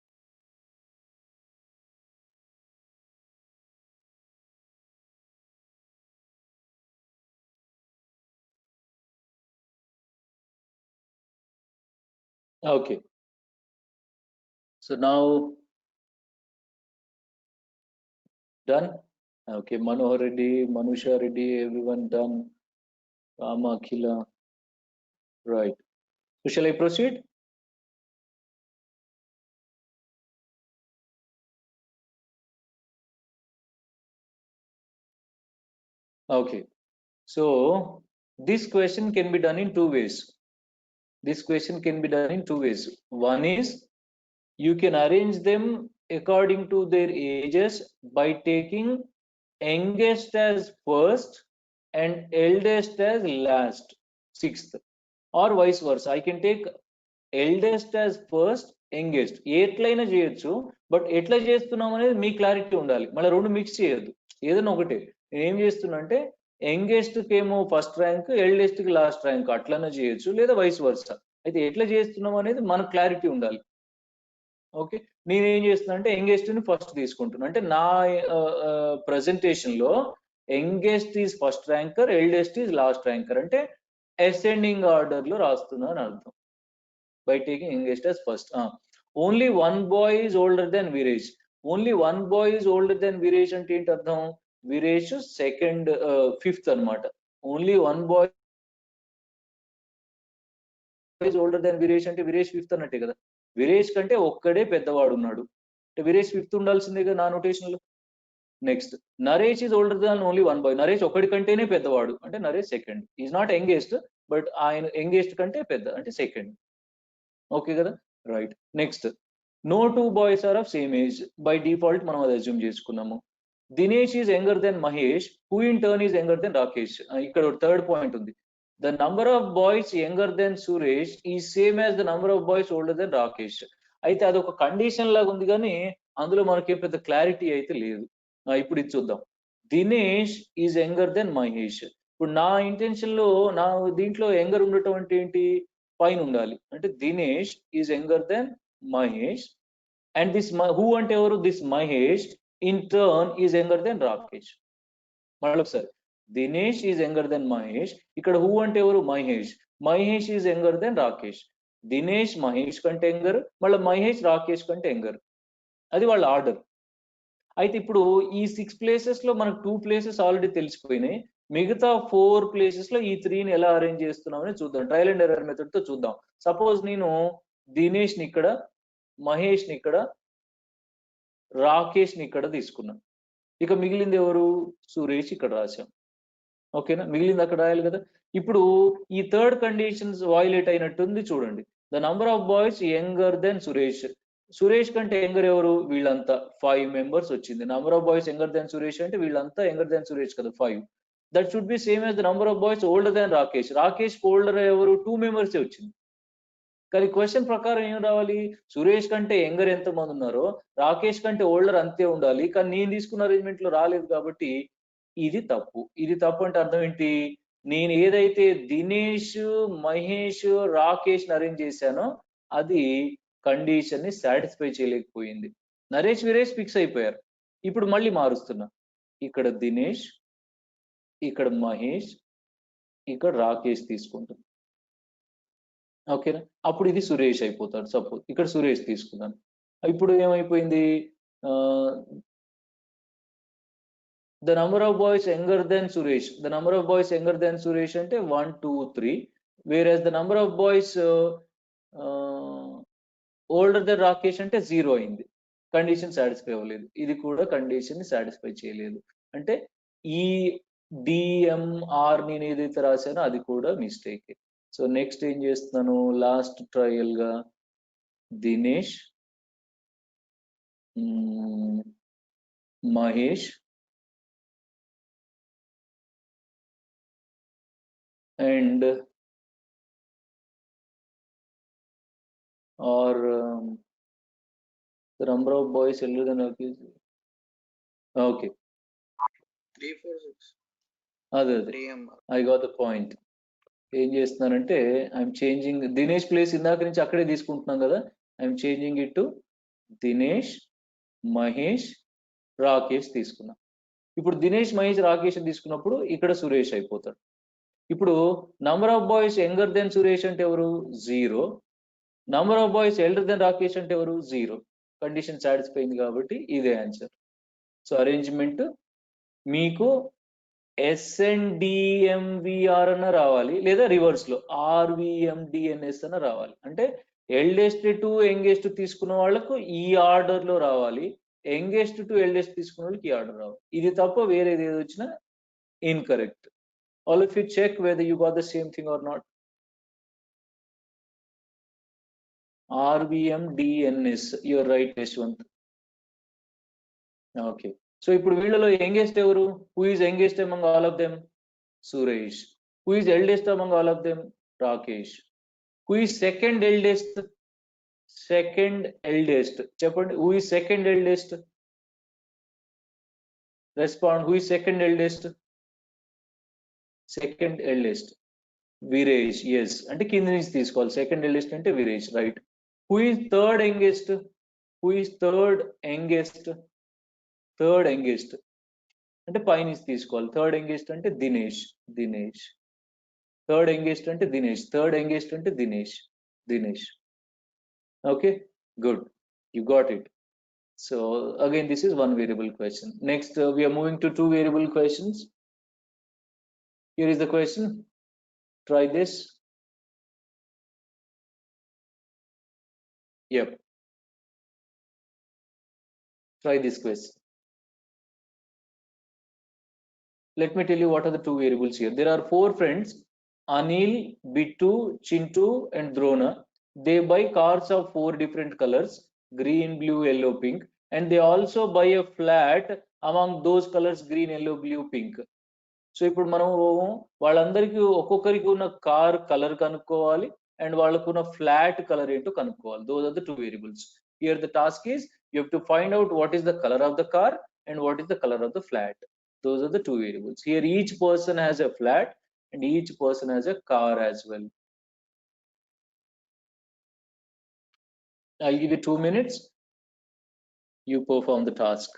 S1: Okay. So now, done? Okay, Manohar Reddy, Manusha Reddy, everyone done. Rama Akhila. Right. So shall I proceed? Okay. So this question can be done in two ways. This question can be done in two ways. One is you can arrange them according to their ages by taking youngest as first and eldest as last, sixth, or vice versa. I can take eldest as first, youngest ఎట్లయినా చేయొచ్చు, but ఎట్లా చేస్తున్నాం అనేది మీ clarity ఉండాలి. మళ్ళీ రెండు mix చేయొద్దు, ఏదైనా ఒకటే. నేను ఏం చేస్తున్నా అంటే యంగెస్ట్ కి ఏమో ఫస్ట్ ర్యాంక్, ఎల్డెస్ట్ కి లాస్ట్ ర్యాంక్ అట్లనే చేయొచ్చు, లేదా వైస్ వర్సా. అయితే ఎట్లా చేస్తున్నాం అనేది మనకు క్లారిటీ ఉండాలి. ఓకే, నేనేం చేస్తున్నా అంటే యంగెస్ట్ ని ఫస్ట్ తీసుకుంటున్నా. అంటే నా ప్రజెంటేషన్ లో youngest is first ranker, eldest is last ranker, అంటే అసెండింగ్ ఆర్డర్ లో రాస్తున్నా అని అర్థం. By taking youngest as first. Only one boy is older than Veeresh. Only one boy is older than Veeresh అంటే ఏంటి అర్థం? వీరేష్ సెకండ్, ఫిఫ్త్ అన్నమాట. Only one boy is older than Veeresh అంటే వీరేష్ ఫిఫ్త్ అన్నట్టే కదా. వీరేష్ కంటే ఒక్కడే పెద్దవాడు ఉన్నాడు అంటే వీరేష్ ఫిఫ్త్ ఉండాల్సిందే కదా నా నోటేషన్ లో. Next, Naresh is older than only one boy. Naresh ఒక్కడి కంటేనే పెద్దవాడు అంటే Naresh second. Is not youngest, but ఆయన యంగెస్ట్ కంటే పెద్ద అంటే సెకండ్. ఓకే కదా, right. Next, no two boys are of same age. By default మనం అది అజ్యూమ్ చేసుకున్నాము. Dinesh is younger than Mahesh, who in turn is younger than Rakesh. ఇక్కడ థర్డ్ పాయింట్ ఉంది. The number of boys younger than Suresh ఈ same as the number of boys older than Rakesh. అయితే అది ఒక condition లాగా ఉంది కానీ అందులో మనకి పెద్ద క్లారిటీ అయితే లేదు. ఇప్పుడు ఇది చూద్దాం. Dinesh is younger than Mahesh. ఇప్పుడు నా ఇంటెన్షన్ లో నా దీంట్లో యంగర్ ఉండటం అంటే ఏంటి? పైన ఉండాలి. అంటే Dinesh is younger than Mahesh, and this who అంటే ఎవరు? This Mahesh in turn is younger than Rakesh. మళ్ళీ ఒకసారి, Dinesh is younger than Mahesh. ఇక్కడ హూ అంటే ఎవరు? Mahesh. Mahesh is younger than Rakesh. Dinesh Mahesh కంటే యంగర్, మళ్ళీ మహేష్ రాకేష్ కంటే యంగర్. అది వాళ్ళ ఆర్డర్. అయితే ఇప్పుడు ఈ 6 ప్లేసెస్ లో మనకు 2 ప్లేసెస్ ఆల్రెడీ తెలిసిపోయినాయి. మిగతా 4 ప్లేసెస్ లో ఈ 3ని ఎలా అరేంజ్ చేస్తున్నామని చూద్దాం. ట్రయల్ అండ్ ఎర్రర్ మెథడ్ తో చూద్దాం. సపోజ్ నేను దినేష్ ని ఇక్కడ, మహేష్ ని ఇక్కడ, రాకేష్ ని ఇక్కడ తీసుకున్నాను. ఇక మిగిలింది ఎవరు? సురేష్ ఇక్కడ రాశాం. ఓకేనా, మిగిలింది అక్కడ రాయాలి కదా. ఇప్పుడు ఈ థర్డ్ కండిషన్స్ వైలేట్ అయినట్టుంది చూడండి. The number of boys younger than Suresh. Suresh కంటే యంగర్ ఎవరు? వీళ్ళంతా 5 మెంబర్స్ వచ్చింది. Number of boys younger than Suresh అంటే వీళ్ళంతా యంగర్ దెన్ సురేష్ కదా, 5. That should be same as the number of boys older than Rakesh. Rakesh older ఎవరు? 2 మెంబర్సే వచ్చింది. కానీ క్వశ్చన్ ప్రకారం ఏం రావాలి? సురేష్ కంటే యంగర్ ఎంత మంది ఉన్నారో రాకేష్ కంటే ఓల్డర్ అంతే ఉండాలి. కానీ నేను తీసుకున్న అరేంజ్మెంట్ లో రాలేదు కాబట్టి ఇది తప్పు. ఇది తప్పు అంటే అర్థం ఏంటి? నేను ఏదైతే దినేష్, మహేష్, రాకేష్ ని అరేంజ్ చేశానో అది కండిషన్ ని సాటిస్ఫై చేయలేకపోయింది. నరేష్, వీరేష్ ఫిక్స్ అయిపోయారు. ఇప్పుడు మళ్ళీ మారుస్తున్నా. ఇక్కడ దినేష్, ఇక్కడ మహేష్, ఇక్కడ రాకేష్ తీసుకుంటున్నా. ఓకేనా, అప్పుడు ఇది సురేష్ అయిపోతాడు. సపోజ్ ఇక్కడ సురేష్ తీసుకున్నాను. ఇప్పుడు ఏమైపోయింది? The number of boys younger than Suresh. The number of boys younger than Suresh అంటే 1, 2, 3. Whereas the number of boys older than Rakesh అంటే 0 అయింది. కండిషన్ సాటిస్ఫై అవ్వలేదు. ఇది కూడా కండిషన్ ని సాటిస్ఫై చేయలేదు. అంటే ఈ డిఎంఆర్ నేను ఏదైతే రాశానో అది కూడా మిస్టేక్. సో నెక్స్ట్ ఏం చేస్తున్నాను? లాస్ట్ ట్రయల్ గా Dinesh, Mahesh and or the number of boys elder than Rakesh. Okay.
S3: 3, 4, 6.
S1: అదే
S3: DMR.
S1: I got the point. ఏం చేస్తున్నానంటే ఐఎమ్ చేంజింగ్ దినేష్ ప్లేస్ ఇందాక నుంచి అక్కడే తీసుకుంటున్నాం కదా. I'm changing it to Dinesh, Mahesh, Rakesh తీసుకున్నా. ఇప్పుడు దినేష్, మహేష్, రాకేష్ తీసుకున్నప్పుడు ఇక్కడ సురేష్ అయిపోతాడు. ఇప్పుడు number of boys younger than Suresh అంటే ఎవరు? 0. Number of boys elder than Rakesh అంటే ఎవరు? 0. కండిషన్ సాటిస్ఫై అయింది కాబట్టి ఇదే ఆన్సర్. సో అరేంజ్మెంట్ మీకు SNDMVR అన్న రావాలి, లేదా రివర్స్ లో RVMDNS అన్న రావాలి. అంటే ఎల్డెస్ట్ టు యంగెస్ట్ తీసుకున్న వాళ్ళకు ఈ ఆర్డర్ లో రావాలి, యంగెస్ట్ టు ఎల్డెస్ట్ తీసుకున్న వాళ్ళకి ఈ ఆర్డర్ రావాలి. ఇది తప్ప వేరేది ఏది వచ్చినా incorrect. All if you check whether you got the same thing or not. RVMDNS, your right Yashwant. Okay, so ఇప్పుడు వీళ్ళలో యంగెస్ట్ ఎవరు? Who is youngest among all of them? Suresh. Who is eldest among all of them? Rakesh. Who is second eldest? Second eldest చెప్పండి. Who is second eldest? Respond. Who is second eldest? Second eldest Viresh. Yes అంటే కింద నుంచి తీసుకోవాలి. Second eldest అంటే Veeresh, right. Who is third youngest? Who is third youngest? Third youngest అంటే పైనుంచి తీసుకోవాలి. Third youngest అంటే దినేష్. దినేష్. థర్డ్ యంగెస్ట్ అంటే దినేష్. థర్డ్ యంగెస్ట్ అంటే Dinesh. Dinesh. Okay, good. You got it. So again, this is one variable question. Next, we are moving to two variable questions. Here is the question. Try this. Yep. Try this question. Let me tell you what are the two variables here. There are four friends, Anil, Bittu, Chintu, and Drona. They buy cars of four different colors, green, blue, yellow, pink, and they also buy a flat among those colors, green, yellow, blue, pink. So ఇప్పుడు మనం వాళ్ళందరికీ ఒక్కొక్కరికి ఉన్న car colour కనుక్కోవాలి and వాళ్ళకున్న flat colour ఏంటో కనుక్కోవాలి. Those are the two variables. Here the task is you have to find out what is the colour of the car and what is the colour of the flat. Those are the two variables. Here each person has a flat and each person has a car as well. I'll give you 2 minutes. You perform the task.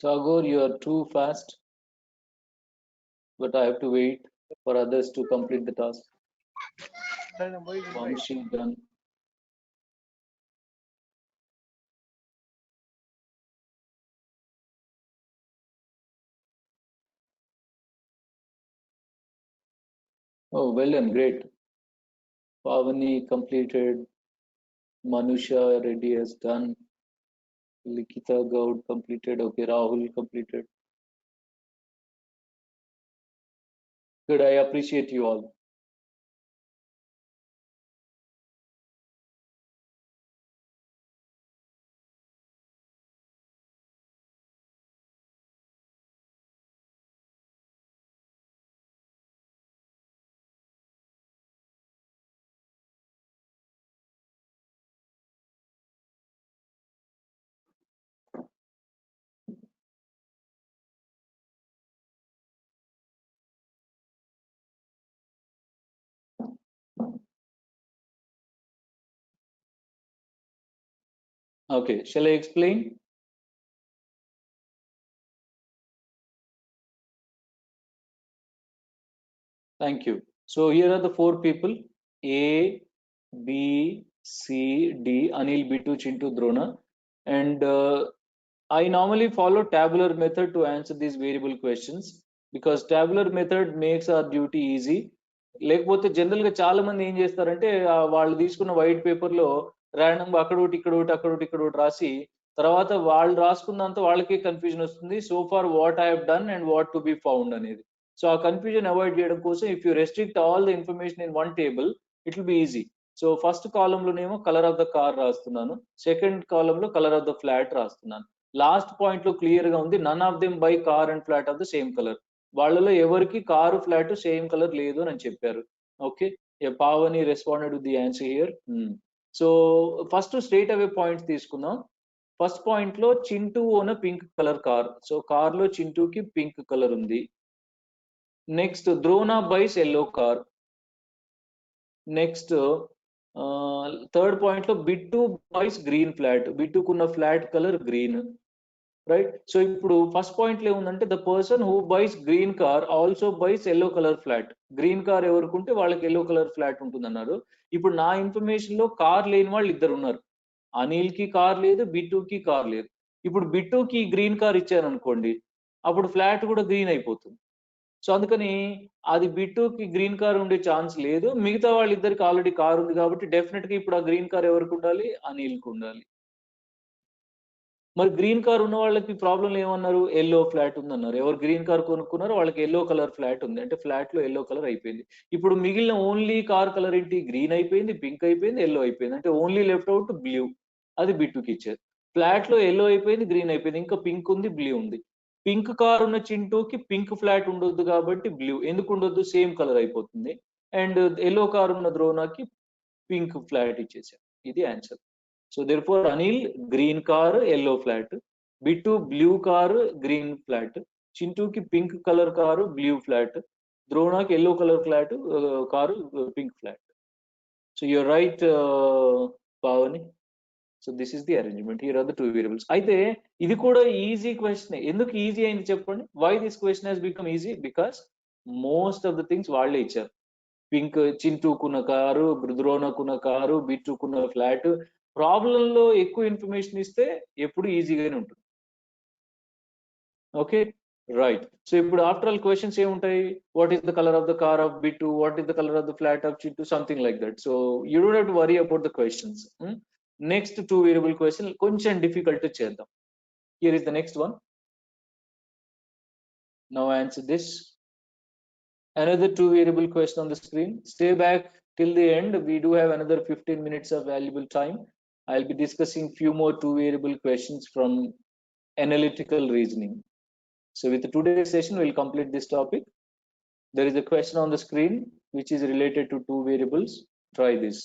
S1: Tagore, you are too fast, but I have to wait for others to complete the task. Vamshi done. Oh, well done, great. Pavani completed. Manusha Reddy has done. Likita Gaud completed. Okay, Rahul completed. Good, I appreciate you all. Okay, shall I explain? Thank you. So here are the four people: A, B, C, D, Anil, Bittu, Chintu, Drona. And I normally follow tabular method to answer these variable questions because tabular method makes our duty easy. లేకపోతే general గా చాలా మంది ఏం చేస్తారంటే వాళ్ళు తీసుకున్న white paper లో random గా అక్కడ ఒకటి ఇక్కడ ఒకటి అక్కడ ఒకటి ఇక్కడ ఒకటి రాసి తర్వాత వాళ్ళు రాసుకున్నంత వాళ్ళకే కన్ఫ్యూజన్ వస్తుంది. So far what I have done and what to be found అనేది. సో ఆ కన్ఫ్యూజన్ అవాయిడ్ చేయడం కోసం if you restrict all the information in one table it will be easy. So first column లోనేమో colour of the car రాస్తున్నాను, second column లో colour of the flat రాస్తున్నాను. Last point లో clear గా ఉంది none of them buy car and flat of the same colour. వాళ్ళలో ఎవరికి car flat same colour లేదు అని చెప్పారు. Okay, Pavani responded with the answer here. So first straight away points తీసుకుందాం. ఫస్ట్ పాయింట్ లో Chintu own pink colour car. So car లో చింటూకి pink colour ఉంది. Next Drona buys yellow car. Next third point లో Bittu buys green flat. బిట్టుకున్న flat colour green. Right. So ఇప్పుడు first point లో ఏముందంటే the person who buys green car also buys yellow colour flat. Green car ఎవరుకుంటే వాళ్ళకి yellow colour flat ఉంటుంది అన్నారు. ఇప్పుడు నా ఇన్ఫర్మేషన్ లో కార్ లేని వాళ్ళు ఇద్దరు ఉన్నారు. అనిల్ కి కార్ లేదు, బిట్టుకి కార్ లేదు. ఇప్పుడు బిట్టుకి గ్రీన్ కార్ ఇచ్చాను అనుకోండి, అప్పుడు ఫ్లాట్ కూడా గ్రీన్ అయిపోతుంది. సో అందుకని అది బిట్టుకి గ్రీన్ కార్ ఉండే ఛాన్స్ లేదు. మిగతా వాళ్ళిద్దరికి ఆల్రెడీ కార్ ఉంది కాబట్టి డెఫినెట్ గా ఇప్పుడు ఆ గ్రీన్ కార్ ఎవరికి ఉండాలి? అనిల్‌కి ఉండాలి. మరి గ్రీన్ కార్ ఉన్న వాళ్ళకి ప్రాబ్లమ్ ఏమన్నారు? యెల్లో ఫ్లాట్ ఉందన్నారు. ఎవరు గ్రీన్ కార్ కొనుక్కున్నారో వాళ్ళకి యెల్లో కలర్ ఫ్లాట్ ఉంది. అంటే ఫ్లాట్‌లో యెల్లో కలర్ అయిపోయింది. ఇప్పుడు మిగిలిన ఓన్లీ కార్ కలర్ ఏంటి? గ్రీన్ అయిపోయింది, పింక్ అయిపోయింది, యెల్లో అయిపోయింది. అంటే ఓన్లీ లెఫ్ట్ ఔట్ బ్లూ. అది బిట్టుకి ఇచ్చారు. ఫ్లాట్‌లో యెల్లో అయిపోయింది, గ్రీన్ అయిపోయింది. ఇంకా పింక్ ఉంది, బ్లూ ఉంది. పింక్ కార్ ఉన్న చింటూకి పింక్ ఫ్లాట్ ఉండొద్దు కాబట్టి బ్లూ. ఎందుకు ఉండొద్దు? సేమ్ కలర్ అయిపోతుంది. అండ్ యెల్లో కార్ ఉన్న ద్రోణకి పింక్ ఫ్లాట్ ఇచ్చేసారు. ఇది answer. So therefore Anil green car yellow flat, Bittu blue car green flat, Chintu ki pink color car blue flat, Drona ki yellow color flat car pink flat. So you're right, Pavani. So this is the arrangement. Here are the two variables. అయితే ఇది కూడా easy question. ఎందుకు easy అయింది చెప్పండి? Why this question has become easy? Because most of the things వాళ్ళే ఇచ్చారు. Pink చింటూకున్న car, ద్రోణకున్న కారు, బిట్టుకున్న ఫ్లాట్. ప్రాబ్లంలో ఎక్కువ ఇన్ఫర్మేషన్ ఇస్తే ఎప్పుడు ఈజీగానే ఉంటుంది. Okay, right. సో ఇప్పుడు ఆఫ్టర్ ఆల్ క్వశ్చన్స్ ఏముంటాయి? What is the colour of the car of Bittu, what is the colour of the flat of Chintu, something like that. So you don't have to worry about the questions. Next two variable question కొంచెం difficult చేద్దాం. Here is the next one. Now answer this. Another two variable question on the screen. Stay back till the end. We do have another 15 minutes of valuable time. I'll be discussing few more two variable questions from analytical reasoning. So with today's session, we'll complete this topic. There is a question on the screen which is related to two variables. Try this.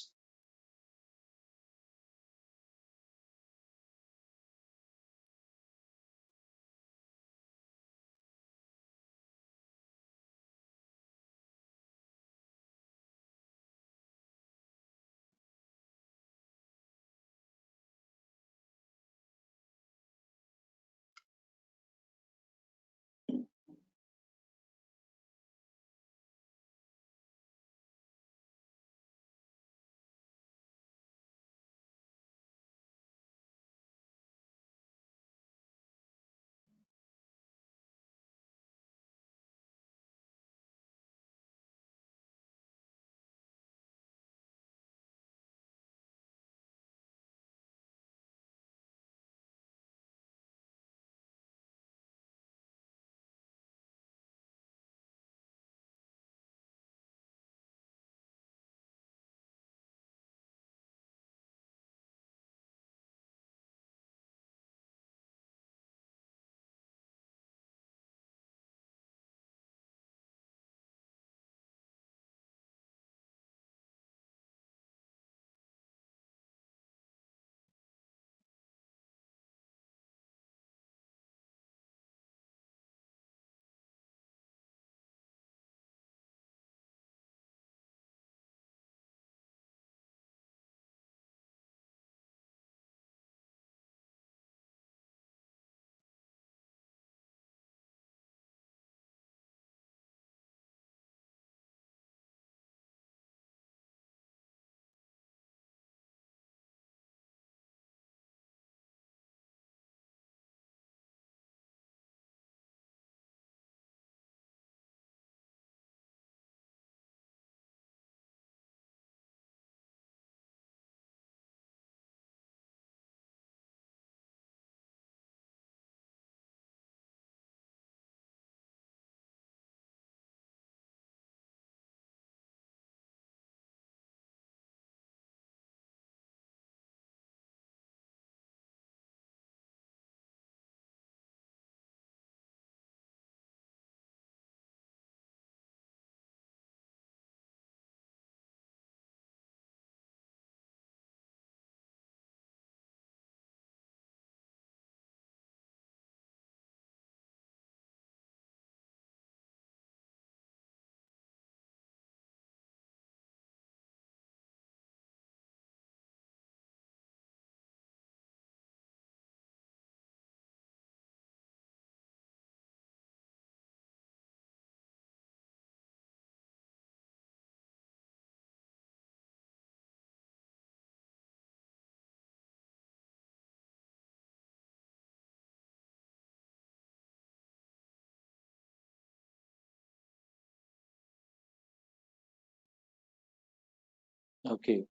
S1: Okay.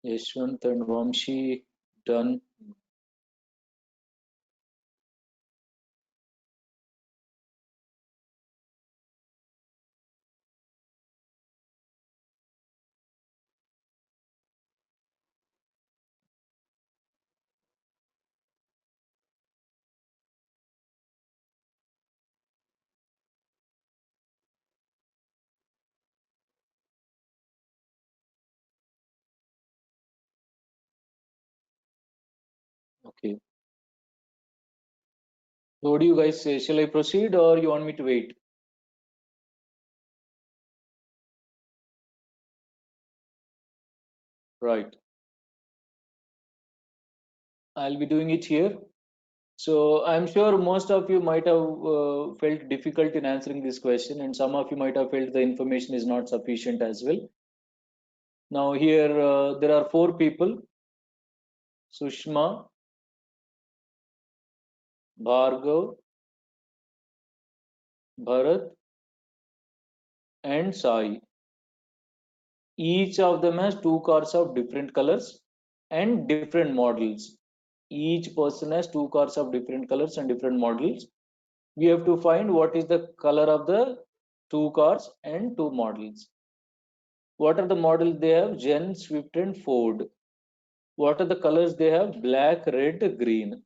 S1: Yashwant and Vamshi done. Okay. So what do you guys say? Shall I proceed or you want me to wait? Right. I'll be doing it here. So I'm sure most of you might have felt difficult in answering this question, and some of you might have felt the information is not sufficient as well. Now here there are 4 people: Sushma, Bhargav, Bharat, and Sai. Each of them has 2 cars of different colors and different models. Each person has 2 cars of different colors and different models. We have to find what is the color of the 2 cars and 2 models. What are the models they have? Gen, Swift, and Ford. What are the colors they have? Black, red, green.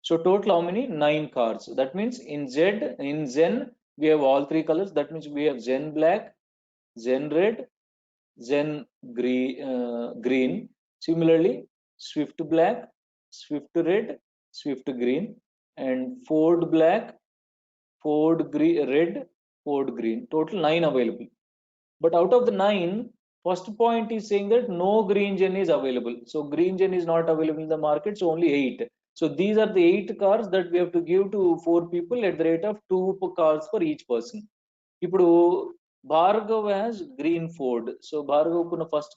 S1: So total how many? 9 cars. That means in Zen, we have all 3 colors. That means we have Zen black, Zen red, Zen green. Similarly, Swift black, Swift red, Swift green, and Ford black, Ford red, Ford green. Total 9 available. But out of the 9, first point is saying that no green gen is available. So green gen is not available in the market, so only 8. So these are the 8 cars that we have to give to 4 people at the rate of 2 cars for each person. ఇప్పుడు Bhargav has green Ford. So Bhargav కున్న first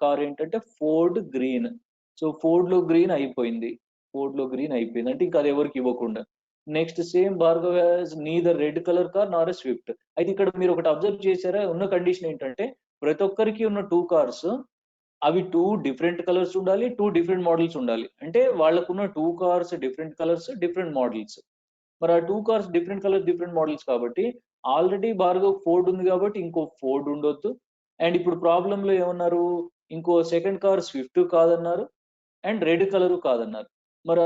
S1: car ఏంటంటే Ford green. So Ford లో green అయిపోయింది. అంటే ఇంకా అది ఎవరికి ఇవ్వకుండా. Next same Bhargav has neither red colour car Nar a Swift. అయితే ఇక్కడ మీరు ఒకటి అబ్జర్వ్ చేశారా? ఉన్న కండిషన్ ఏంటంటే ప్రతి ఒక్కరికి ఉన్న 2 కార్స్ అవి 2 డిఫరెంట్ కలర్స్ ఉండాలి, 2 డిఫరెంట్ మోడల్స్ ఉండాలి. అంటే వాళ్ళకున్న 2 cars different colours, different models. మరి ఆ 2 cars different colour, different models కాబట్టి ఆల్రెడీ భార్గవ్ ఫోర్డ్ ఉంది కాబట్టి ఇంకో ఫోర్డ్ ఉండొద్దు. అండ్ ఇప్పుడు ప్రాబ్లమ్ లో ఏమన్నారు? ఇంకో సెకండ్ కార్ స్విఫ్ట్ కాదన్నారు అండ్ రెడ్ కలర్ కాదన్నారు. మరి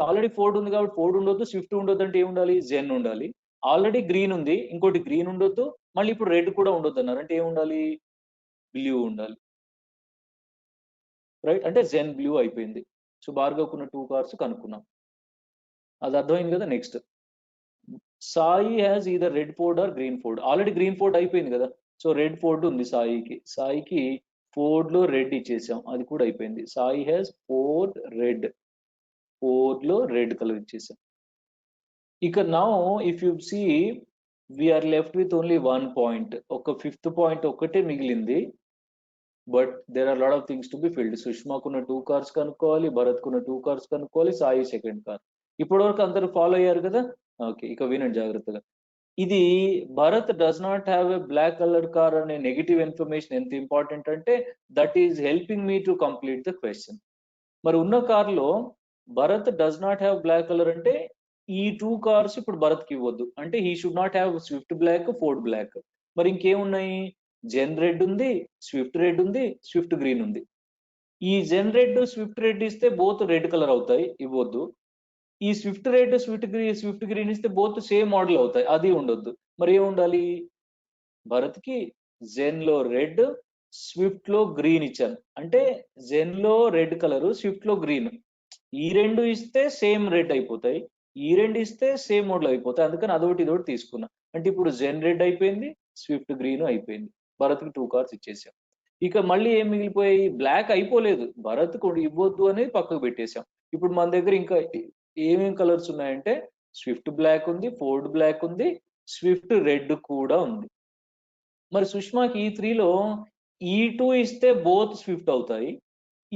S1: ఆల్రెడీ ఫోర్డ్ ఉంది కాబట్టి ఫోర్డ్ ఉండొద్దు, స్విఫ్ట్ ఉండొద్దు అంటే ఏముండాలి? జెన్ ఉండాలి. ఆల్రెడీ గ్రీన్ ఉంది, ఇంకోటి గ్రీన్ ఉండొద్దు, మళ్ళీ ఇప్పుడు రెడ్ కూడా ఉండొద్దు అన్నారు. అంటే ఏముండాలి? బ్లూ ఉండాలి. రైట్? అంటే జెన్ బ్లూ అయిపోయింది. సో భార్గవ్ కున్న 2 కార్స్ కనుక్కున్నాం. అది అర్థమైంది కదా? Next Sai has either red Ford or green Ford. Already green Ford అయిపోయింది కదా. సో రెడ్ ఫోర్డ్ ఉంది సాయికి ఫోర్డ్ లో రెడ్ ఇచ్చేసాం, అది కూడా అయిపోయింది. సాయి హ్యాస్ ఫోర్డ్ లో రెడ్ కలర్ ఇచ్చేసాం. ఇక now if you see we're left with only 1 point. ఒక 5th పాయింట్ ఒక్కటే మిగిలింది. But there are lot of things to be filled. సుష్మాకున్న 2 కార్స్ కనుక్కోవాలి, భరత్ కున్న 2 కార్స్ కనుక్కోవాలి, సాయి సెకండ్ కార్. ఇప్పటి వరకు అందరూ ఫాలో అయ్యారు కదా? ఓకే, ఇక వినండి జాగ్రత్తగా. ఇది Bharat does not have a black colour car అనే నెగిటివ్ ఇన్ఫర్మేషన్ ఎంత ఇంపార్టెంట్ అంటే that is helping me to complete the question. మరి ఉన్న కార్లో Bharat does not have black colour అంటే ఈ 2 కార్స్ ఇప్పుడు భరత్కి ఇవ్వద్దు. అంటే he should not have Swift black, Ford black. మరి ఇంకేమున్నాయి? జెన్ రెడ్ ఉంది, స్విఫ్ట్ రెడ్ ఉంది, స్విఫ్ట్ గ్రీన్ ఉంది. ఈ జెన్ రెడ్, స్విఫ్ట్ రెడ్ ఇస్తే బోత్ రెడ్ కలర్ అవుతాయి, ఇవ్వద్దు. ఈ స్విఫ్ట్ రెడ్, స్విఫ్ట్ గ్రీన్ ఇస్తే బోత్ సేమ్ మోడల్ అవుతాయి, అది ఉండొద్దు. మరి ఏం ఉండాలి? భరత్కి జెన్ లో రెడ్, స్విఫ్ట్ లో గ్రీన్ ఇచ్చాను. అంటే జెన్ లో రెడ్ కలర్, స్విఫ్ట్ లో గ్రీన్. ఈ 2 ఇస్తే సేమ్ రెడ్ అయిపోతాయి, ఈ 2 ఇస్తే సేమ్ మోడల్ అయిపోతాయి. అందుకని అదొకటి ఇదొకటి తీసుకున్నా. అంటే ఇప్పుడు జెన్ రెడ్ అయిపోయింది, స్విఫ్ట్ గ్రీన్ అయిపోయింది. భరత్కి 2 కార్స్ ఇచ్చేసాం. ఇక మళ్ళీ ఏం మిగిలిపోయాయి? బ్లాక్ అయిపోలేదు, భరత్ కూడా ఇవ్వద్దు అనేది పక్కకు పెట్టేశాం. ఇప్పుడు మన దగ్గర ఇంకా ఏమేం కలర్స్ ఉన్నాయంటే స్విఫ్ట్ బ్లాక్ ఉంది, ఫోర్డ్ బ్లాక్ ఉంది, స్విఫ్ట్ రెడ్ కూడా ఉంది. మరి సుష్మాకి ఈ 3లో ఈ 2 ఇస్తే బోత్ స్విఫ్ట్ అవుతాయి,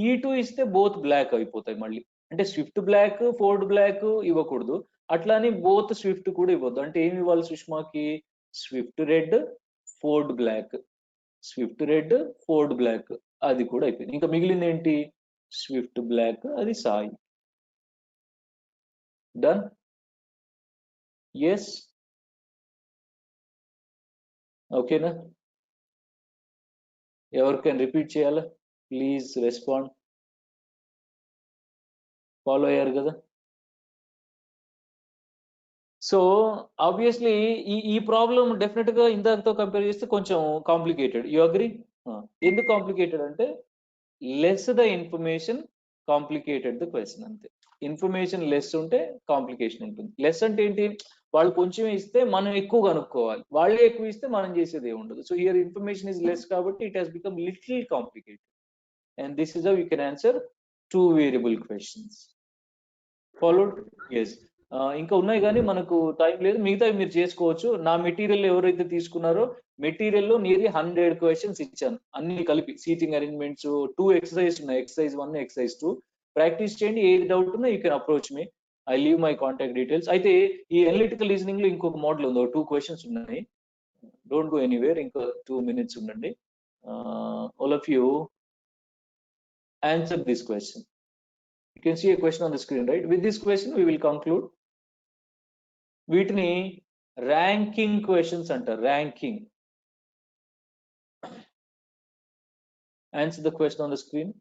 S1: ఈ 2 ఇస్తే బోత్ బ్లాక్ అయిపోతాయి మళ్ళీ. అంటే స్విఫ్ట్ బ్లాక్, ఫోర్డ్ బ్లాక్ ఇవ్వకూడదు, అట్లానే బోత్ స్విఫ్ట్ కూడా ఇవ్వద్దు. అంటే ఏమి ఇవ్వాలి సుష్మాకి? Swift red, Ford black, Swift red, Ford black, అది కూడా అయిపోయింది. ఇంకా మిగిలింది ఏంటి? స్విఫ్ట్ బ్లాక్, అది సాయి. డన్. ఎస్, ఓకేనా? ఎవరికైనా రిపీట్ చేయాలా? Please respond. ఫాలో అయ్యారు కదా? సో ఆబ్వియస్లీ ఈ ప్రాబ్లం డెఫినెట్ గా ఇందాకతో కంపేర్ చేస్తే కొంచెం కాంప్లికేటెడ్. You agree? ఎందుకు కాంప్లికేటెడ్ అంటే less the information, complicated the question, అంతే. ఇన్ఫర్మేషన్ లెస్ ఉంటే కాంప్లికేషన్ ఉంటుంది. లెస్ అంటే ఏంటి? వాళ్ళు కొంచెం ఇస్తే మనం ఎక్కువ కనుక్కోవాలి, వాళ్ళే ఎక్కువ ఇస్తే మనం చేసేది ఏమి ఉండదు. So here information is less కాబట్టి it has become little complicated. And this is how you can answer 2 variable questions. Followed? Yes. ఇంకా ఉన్నాయి కానీ మనకు టైం లేదు, మిగతా మీరు చేసుకోవచ్చు. నా మెటీరియల్ ఎవరైతే తీసుకున్నారో మెటీరియల్లో నియర్లీ 100 క్వశ్చన్స్ ఇచ్చాను, అన్ని కలిపి. సీటింగ్ అరేంజ్మెంట్స్ 2 ఎక్సర్సైజ్ ఉన్నాయి, ఎక్సర్సైజ్ 1, ఎక్సర్సైజ్ 2. ప్రాక్టీస్ చేయండి. ఏది డౌట్ ఉన్నా you can approach me. I leave my contact details. అయితే ఈ అనలిటికల్ రీజనింగ్ లో ఇంకొక మోడల్ ఉంది, 2 క్వశ్చన్స్ ఉన్నాయి. డోంట్ గో ఎనీవేర్, ఇంకో 2 minutes ఉండండి. All of you answer this question. You can see a question on the screen, right? With this question we will conclude. వీటిని ranking questions అంటారు, ranking. Answer the question on the screen.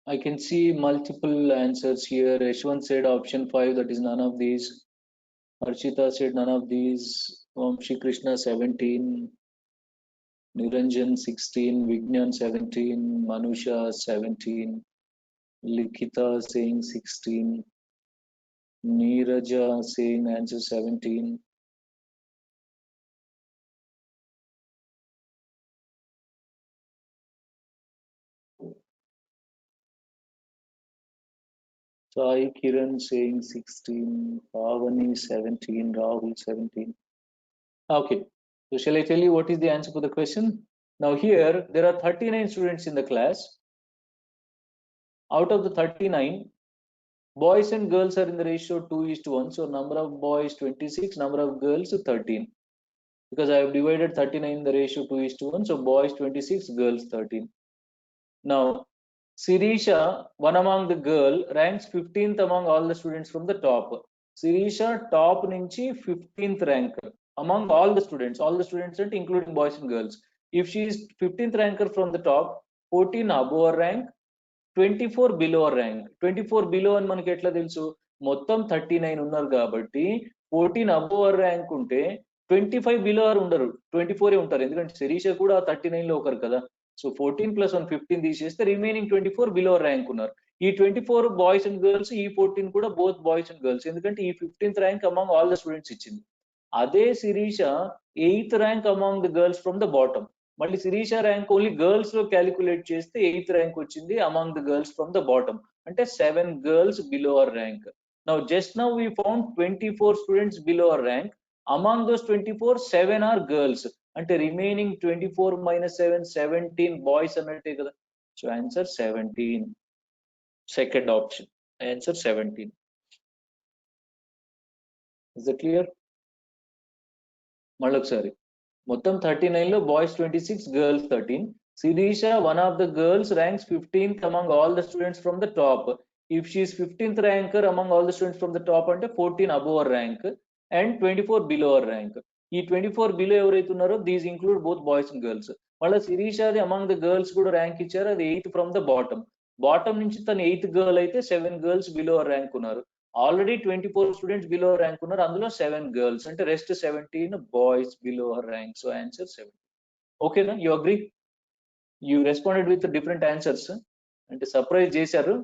S1: I can see multiple answers here. Yashwant said option 5, that is none of these. Archita said none of these. Shri Krishna 17. Niranjan 16. Vignan 17. Manusha 17. Likita saying 16. Neeraja saying answer 17. Sai Kiran saying 16, Pavani 17, Rahul 17. Okay, so shall I tell you what is the answer for the question? Now here, there are 39 students in the class. Out of the 39, boys and girls are in the ratio 2:1. So number of boys 26, number of girls 13. Because I have divided 39 in the ratio 2:1. So boys 26, girls 13. Now, Sirisha, one among the girl, ranks 15th among all the students from the top. Sirisha top nunchi 15th rank among all the students and including boys and girls. If she is 15th ranker from the top, 14 above her rank, 24 below her rank. 24 below అని మనకి ఎట్లా తెలుసు? మొత్తం 39 ఉన్నారు కాబట్టి 14 above her rank ఉంటే 25 below her ఉండరు, 24 ఉంటారు. ఎందుకంటే శిరీష కూడా 39 లో ఒకరు కదా. సో 14 + 1 15 తీసేస్తే రిమైనింగ్ 24 బిలో ర్యాంక్ ఉన్నారు. ఈ 24 బాయ్స్ అండ్ గర్ల్స్, ఈ 14 కూడా బోత్ బాయ్స్ అండ్ గర్ల్స్. ఎందుకంటే ఈ 15th rank among all the students ఇచ్చింది. అదే Sirisha 8th rank among the girls from the bottom. మళ్ళీ శిరీష ర్యాంక్ ఓన్లీ గర్ల్స్ లో క్యాలిక్యులేట్ చేస్తే 8th ర్యాంక్ వచ్చింది among the girls from the bottom. అంటే 7 girls below our rank. Now just now we found 24 students below our rank. Among those 24, 7 are girls. అంటే remaining 24 minus 7, 17 boys అన్నట్టే కదా. So answer 17. Second option. Answer 17. Is it clear? మళ్ళొకసారి మొత్తం 39 లో boys 26, girls 13. Sirisha, one of the girls, ranks 15th among all the students from the top. If she is 15th ranker among all the students from the top అంటే 14 above her rank and 24 below her rank. ఈ 24 below ఎవరైతే ఉన్నారో these include both boys and girls. మళ్ళీ శిరీషాది among the girls కూడా rank ఇచ్చారు, అది 8th from the bottom నుంచి తను 8th గర్ల్ అయితే 7 గర్ల్స్ బిలో ర్యాంక్ ఉన్నారు. ఆల్రెడీ 24 స్టూడెంట్స్ బిలో ర్యాంక్ ఉన్నారు, అందులో 7 గర్ల్స్ అంటే rest 17 boys below rank. So answer 7. ఓకేనా? You agree? You responded with different answers. అంటే సర్ప్రైజ్ చేశారు,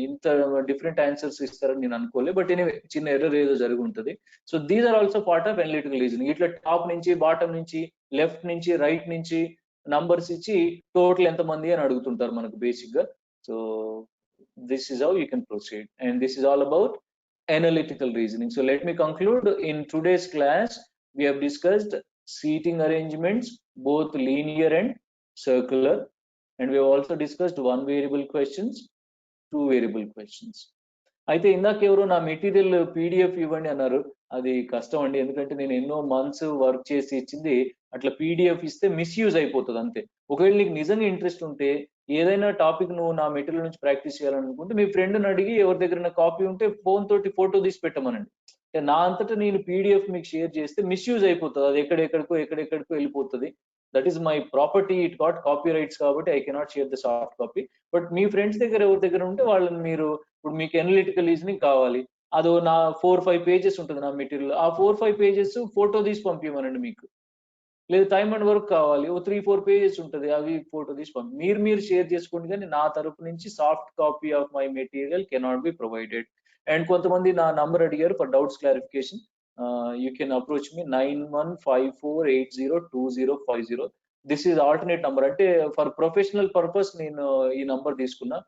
S1: ఇంత డిఫరెంట్ ఆన్సర్స్ ఇస్తారని నేను అనుకోలేదు. బట్ ఎనీవే చిన్న ఎర్రర్ ఏదో జరిగి ఉంటుంది. So these are also part of analytical reasoning. ఇట్లా టాప్ నుంచి బాటమ్ నుంచి లెఫ్ట్ నుంచి రైట్ నుంచి నంబర్స్ ఇచ్చి టోటల్ ఎంతమంది అని అడుగుతుంటారు మనకు బేసిక్ గా. So this is how you can proceed, and this is all about analytical reasoning. So let me conclude. In today's class we have discussed seating arrangements, both linear and circular, and we have also discussed one variable questions, two variable questions. అయితే ఇందాక ఎవరో నా material PDF ఇవ్వండి అన్నారు. అది కష్టం అండి, ఎందుకంటే నేను ఎన్నో మంత్స్ వర్క్ చేసి ఇచ్చింది అట్లా పీడిఎఫ్ ఇస్తే మిస్యూజ్ అయిపోతుంది అంతే. ఒకవేళ నీకు నిజంగా ఇంట్రెస్ట్ ఉంటే ఏదైనా టాపిక్ నువ్వు నా మెటీరియల్ నుంచి ప్రాక్టీస్ చేయాలనుకుంటే మీ ఫ్రెండ్ని అడిగి ఎవరి దగ్గర కాపీ ఉంటే ఫోన్ తోటి ఫోటో తీసి పెట్టమనండి. నా అంతటా నేను పీడిఎఫ్ మీకు షేర్ చేస్తే మిస్యూజ్ అయిపోతుంది, అది ఎక్కడెక్కడికో వెళ్ళిపోతుంది. That is my property, it got copy rights కాబట్టి I cannot share the soft copy. But మీ ఫ్రెండ్స్ దగ్గర ఎవరి దగ్గర ఉంటే వాళ్ళని మీరు, ఇప్పుడు మీకు అనలిటికల్ రీజనింగ్ కావాలి, అదో నా 4-5 పేజెస్ ఉంటుంది నా మెటీరియల్, ఆ 4-5 పేజెస్ ఫోటో తీసి పంపించమనండి. మీకు లేదు టైమ్ అండ్ వర్క్ కావాలి, ఓ 3-4 పేజెస్ ఉంటుంది, అవి ఫోటో తీసి మీరు షేర్ చేసుకోండి. కానీ నా తరపు నుంచి soft copy of my material cannot be provided. And కొంతమంది నా నంబర్ అడిగారు for doubts clarification. You can approach me 9154802050. This is alternate number. అంటే ఫర్ ప్రొఫెషనల్ పర్పస్ నేను ఈ నంబర్ తీసుకున్నా.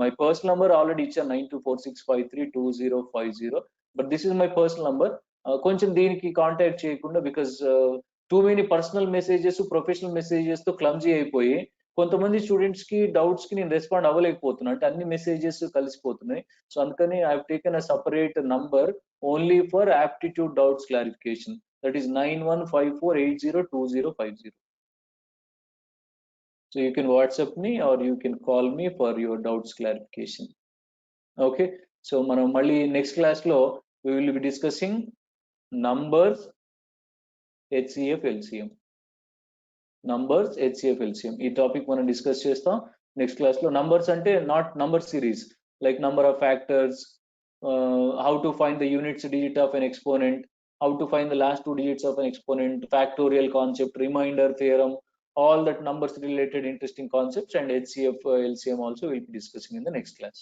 S1: మై పర్సనల్ నంబర్ ఆల్రెడీ ఇచ్చాను 9246532050. But this is my personal number. కొంచెం దీనికి కాంటాక్ట్ చేయకుండా, because too many personal messages professional messages తో clumsy అయిపోయి కొంతమంది స్టూడెంట్స్ కి డౌట్స్ కి నేను రెస్పాండ్ అవ్వలేకపోతున్నా, అంటే అన్ని మెసేజెస్ కలిసిపోతున్నాయి. సో అందుకని I have taken a separate number only for aptitude doubts clarification. That is 9154802050. So you can WhatsApp me or you can call me for your doubts clarification. Okay, so మనం మళ్ళీ next class లో we will be discussing numbers, HCF, LCM. Numbers, HCF, LCM ఈ topic మనం discuss చేస్తాం next class లో. Numbers అంటే not number series, like number of factors, how to find the units digit of an exponent, how to find the last 2 digits of an exponent, factorial concept, remainder theorem, all that numbers related interesting concepts, and HCF, LCM also we'll be discussing in the next class.